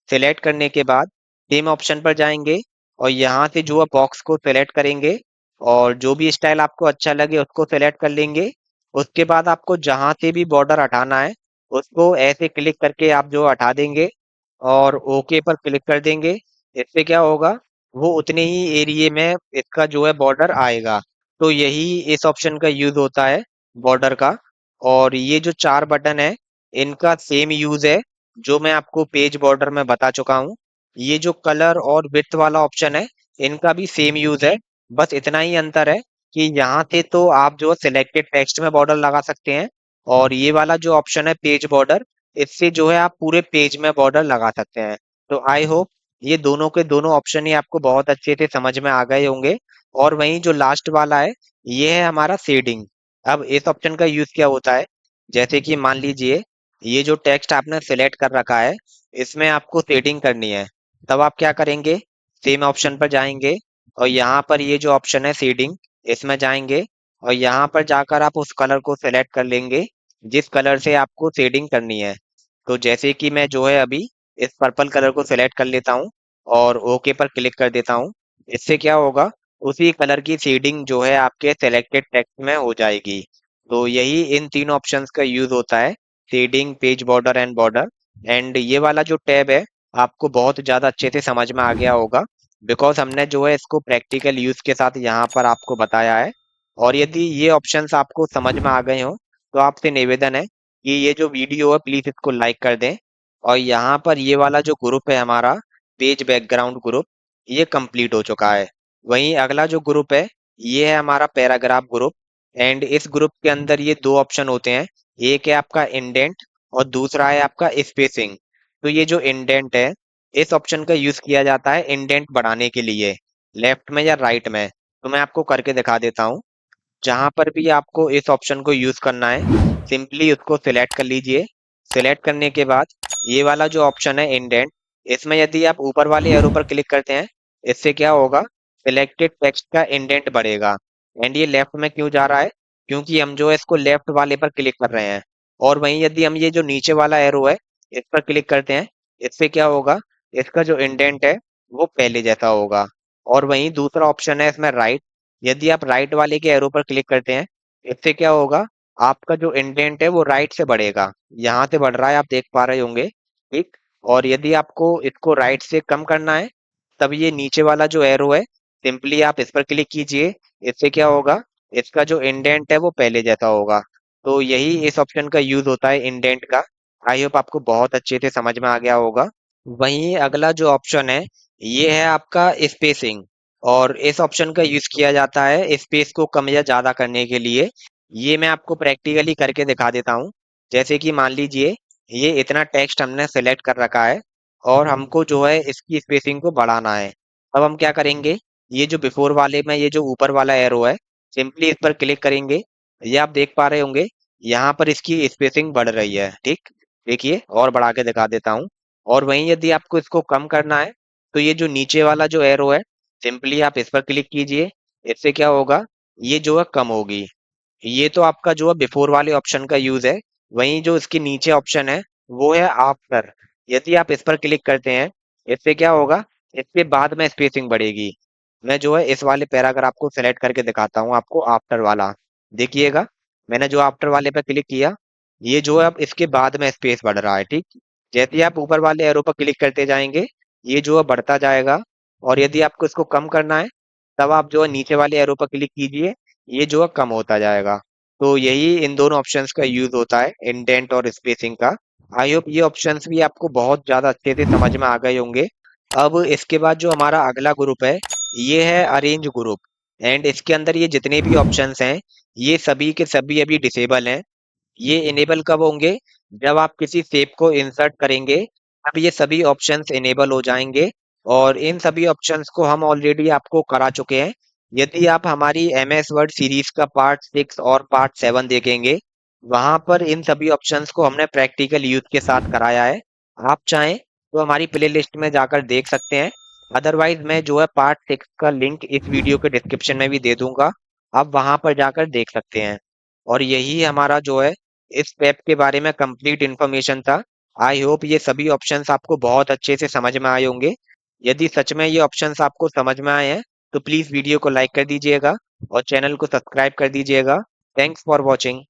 सिलेक्ट करने के बाद सेम ऑप्शन पर जाएंगे और यहाँ से जो है बॉक्स को सिलेक्ट करेंगे और जो भी स्टाइल आपको अच्छा लगे उसको सिलेक्ट कर लेंगे। उसके बाद आपको जहाँ से भी बॉर्डर हटाना है उसको ऐसे क्लिक करके आप जो हटा देंगे और ओके पर क्लिक कर देंगे। इससे क्या होगा, वो उतने ही एरिया में इसका जो है बॉर्डर आएगा। तो यही इस ऑप्शन का यूज होता है, बॉर्डर का। और ये जो चार बटन है इनका सेम यूज है जो मैं आपको पेज बॉर्डर में बता चुका हूँ। ये जो कलर और विड्थ वाला ऑप्शन है इनका भी सेम यूज है। बस इतना ही अंतर है कि यहाँ से तो आप जो सिलेक्टेड टेक्स्ट में बॉर्डर लगा सकते हैं, और ये वाला जो ऑप्शन है पेज बॉर्डर, इससे जो है आप पूरे पेज में बॉर्डर लगा सकते हैं। तो आई होप ये दोनों के दोनों ऑप्शन ही आपको बहुत अच्छे से समझ में आ गए होंगे। और वहीं जो लास्ट वाला है ये है हमारा शेडिंग। अब इस ऑप्शन का यूज क्या होता है, जैसे कि मान लीजिए ये जो टेक्स्ट आपने सिलेक्ट कर रखा है इसमें आपको शेडिंग करनी है। तब आप क्या करेंगे, सेम ऑप्शन पर जाएंगे और यहाँ पर ये जो ऑप्शन है शेडिंग, इसमें जाएंगे और यहाँ पर जाकर आप उस कलर को सिलेक्ट कर लेंगे जिस कलर से आपको शेडिंग करनी है। तो जैसे कि मैं जो है अभी इस पर्पल कलर को सिलेक्ट कर लेता हूँ और ओके पर क्लिक कर देता हूँ। इससे क्या होगा, उसी कलर की शेडिंग जो है आपके सेलेक्टेड टेक्स्ट में हो जाएगी। तो यही इन तीन ऑप्शंस का यूज होता है, shading, page border and border. And ये वाला जो टैब है आपको बहुत ज़्यादा अच्छे से समझ में आ गया होगा, बिकॉज हमने जो है इसको प्रैक्टिकल यूज के साथ यहाँ पर आपको बताया है। और यदि ये ऑप्शंस आपको समझ में आ गए हो तो आपसे निवेदन है कि ये जो वीडियो है प्लीज इसको लाइक कर दें। और यहाँ पर ये वाला जो ग्रुप है हमारा, पेज बैकग्राउंड ग्रुप, ये कंप्लीट हो चुका है। वहीं अगला जो ग्रुप है, ये है हमारा पैराग्राफ ग्रुप। एंड इस ग्रुप के अंदर ये दो ऑप्शन होते हैं। एक है आपका इंडेंट और दूसरा है आपका स्पेसिंग। तो ये जो इंडेंट है, इस ऑप्शन का यूज किया जाता है इंडेंट बढ़ाने के लिए, लेफ्ट में या राइट में। तो मैं आपको करके दिखा देता हूँ। जहां पर भी आपको इस ऑप्शन को यूज करना है, सिंपली उसको सिलेक्ट कर लीजिए। सिलेक्ट करने के बाद ये वाला जो ऑप्शन है इंडेंट, इसमें यदि आप ऊपर वाले एरो पर क्लिक करते हैं, इससे क्या होगा, सिलेक्टेड टेक्स्ट का इंडेंट बढ़ेगा। एंड ये लेफ्ट में क्यों जा रहा है, क्योंकि हम जो है इसको लेफ्ट वाले पर क्लिक कर रहे हैं। और वहीं यदि हम ये जो नीचे वाला एरो है, इस पर क्लिक करते हैं, इससे क्या होगा, इसका जो इंडेंट है वो पहले जैसा होगा। और वहीं दूसरा ऑप्शन है इसमें राइट। यदि आप राइट वाले के एरो पर क्लिक करते हैं, इससे क्या होगा, आपका जो इंडेंट है वो राइट से बढ़ेगा। यहाँ से बढ़ रहा है, आप देख पा रहे होंगे। ठीक। और यदि आपको इसको राइट से कम करना है, तब ये नीचे वाला जो एरो है, सिंपली आप इस पर क्लिक कीजिए। इससे क्या होगा, इसका जो इंडेंट है वो पहले जैसा होगा। तो यही इस ऑप्शन का यूज होता है इंडेंट का। आई होप आपको बहुत अच्छे से समझ में आ गया होगा। वहीं अगला जो ऑप्शन है, ये है आपका स्पेसिंग। और इस ऑप्शन का यूज किया जाता है स्पेस को कम या ज्यादा करने के लिए। ये मैं आपको प्रैक्टिकली करके दिखा देता हूँ। जैसे कि मान लीजिए, ये इतना टेक्स्ट हमने सेलेक्ट कर रखा है और हमको जो है इसकी स्पेसिंग को बढ़ाना है। अब हम क्या करेंगे, ये जो बिफोर वाले में ये जो ऊपर वाला एरो है, सिंपली इस पर क्लिक करेंगे। ये आप देख पा रहे होंगे, यहाँ पर इसकी स्पेसिंग बढ़ रही है। ठीक। देखिए, और बढ़ा के दिखा देता हूँ। और वहीं यदि आपको इसको कम करना है, तो ये जो नीचे वाला जो एरो है, सिंपली आप इस पर क्लिक कीजिए। इससे क्या होगा, ये जो है कम होगी। ये तो आपका जो है बिफोर वाले ऑप्शन का यूज है। वहीं जो इसके नीचे ऑप्शन है, वो है आफ्टर। यदि आप इस पर क्लिक करते हैं, इससे क्या होगा, इसके बाद में स्पेसिंग बढ़ेगी। मैं जो है इस वाले पैराग्राफ को सेलेक्ट करके दिखाता हूँ आपको आफ्टर वाला। देखिएगा, मैंने जो आफ्टर वाले पे क्लिक किया, ये जो है अब इसके बाद में स्पेस बढ़ रहा है। ठीक। जैसे ही आप ऊपर वाले एरो पर क्लिक करते जाएंगे, ये जो है बढ़ता जाएगा। और यदि आपको इसको कम करना है, तब आप जो है नीचे वाले एरो पर क्लिक कीजिए। ये जो है कम होता जाएगा। तो यही इन दोनों ऑप्शंस का यूज होता है, इंडेंट और स्पेसिंग का। आई होप ये ऑप्शंस भी आपको बहुत ज्यादा अच्छे से समझ में आ गए होंगे। अब इसके बाद जो हमारा अगला ग्रुप है, ये है अरेंज ग्रुप। एंड इसके अंदर ये जितने भी ऑप्शंस हैं, ये सभी के सभी अभी डिसेबल हैं। ये इनेबल कब होंगे, जब आप किसी शेप को इंसर्ट करेंगे, तब ये सभी ऑप्शंस इनेबल हो जाएंगे। और इन सभी ऑप्शंस को हम ऑलरेडी आपको करा चुके हैं। यदि आप हमारी MS वर्ड सीरीज का पार्ट 6 और पार्ट 7 देखेंगे, वहां पर इन सभी ऑप्शंस को हमने प्रैक्टिकल यूज के साथ कराया है। आप चाहें तो हमारी प्ले लिस्ट में जाकर देख सकते हैं। अदरवाइज मैं जो है पार्ट 6 का लिंक इस वीडियो के डिस्क्रिप्शन में भी दे दूंगा। आप वहां पर जाकर देख सकते हैं। और यही हमारा जो है इस ऐप के बारे में कंप्लीट इन्फॉर्मेशन था। आई होप ये सभी ऑप्शंस आपको बहुत अच्छे से समझ में आए होंगे। यदि सच में ये ऑप्शंस आपको समझ में आए हैं, तो प्लीज वीडियो को लाइक कर दीजिएगा और चैनल को सब्सक्राइब कर दीजिएगा। Thanks for watching.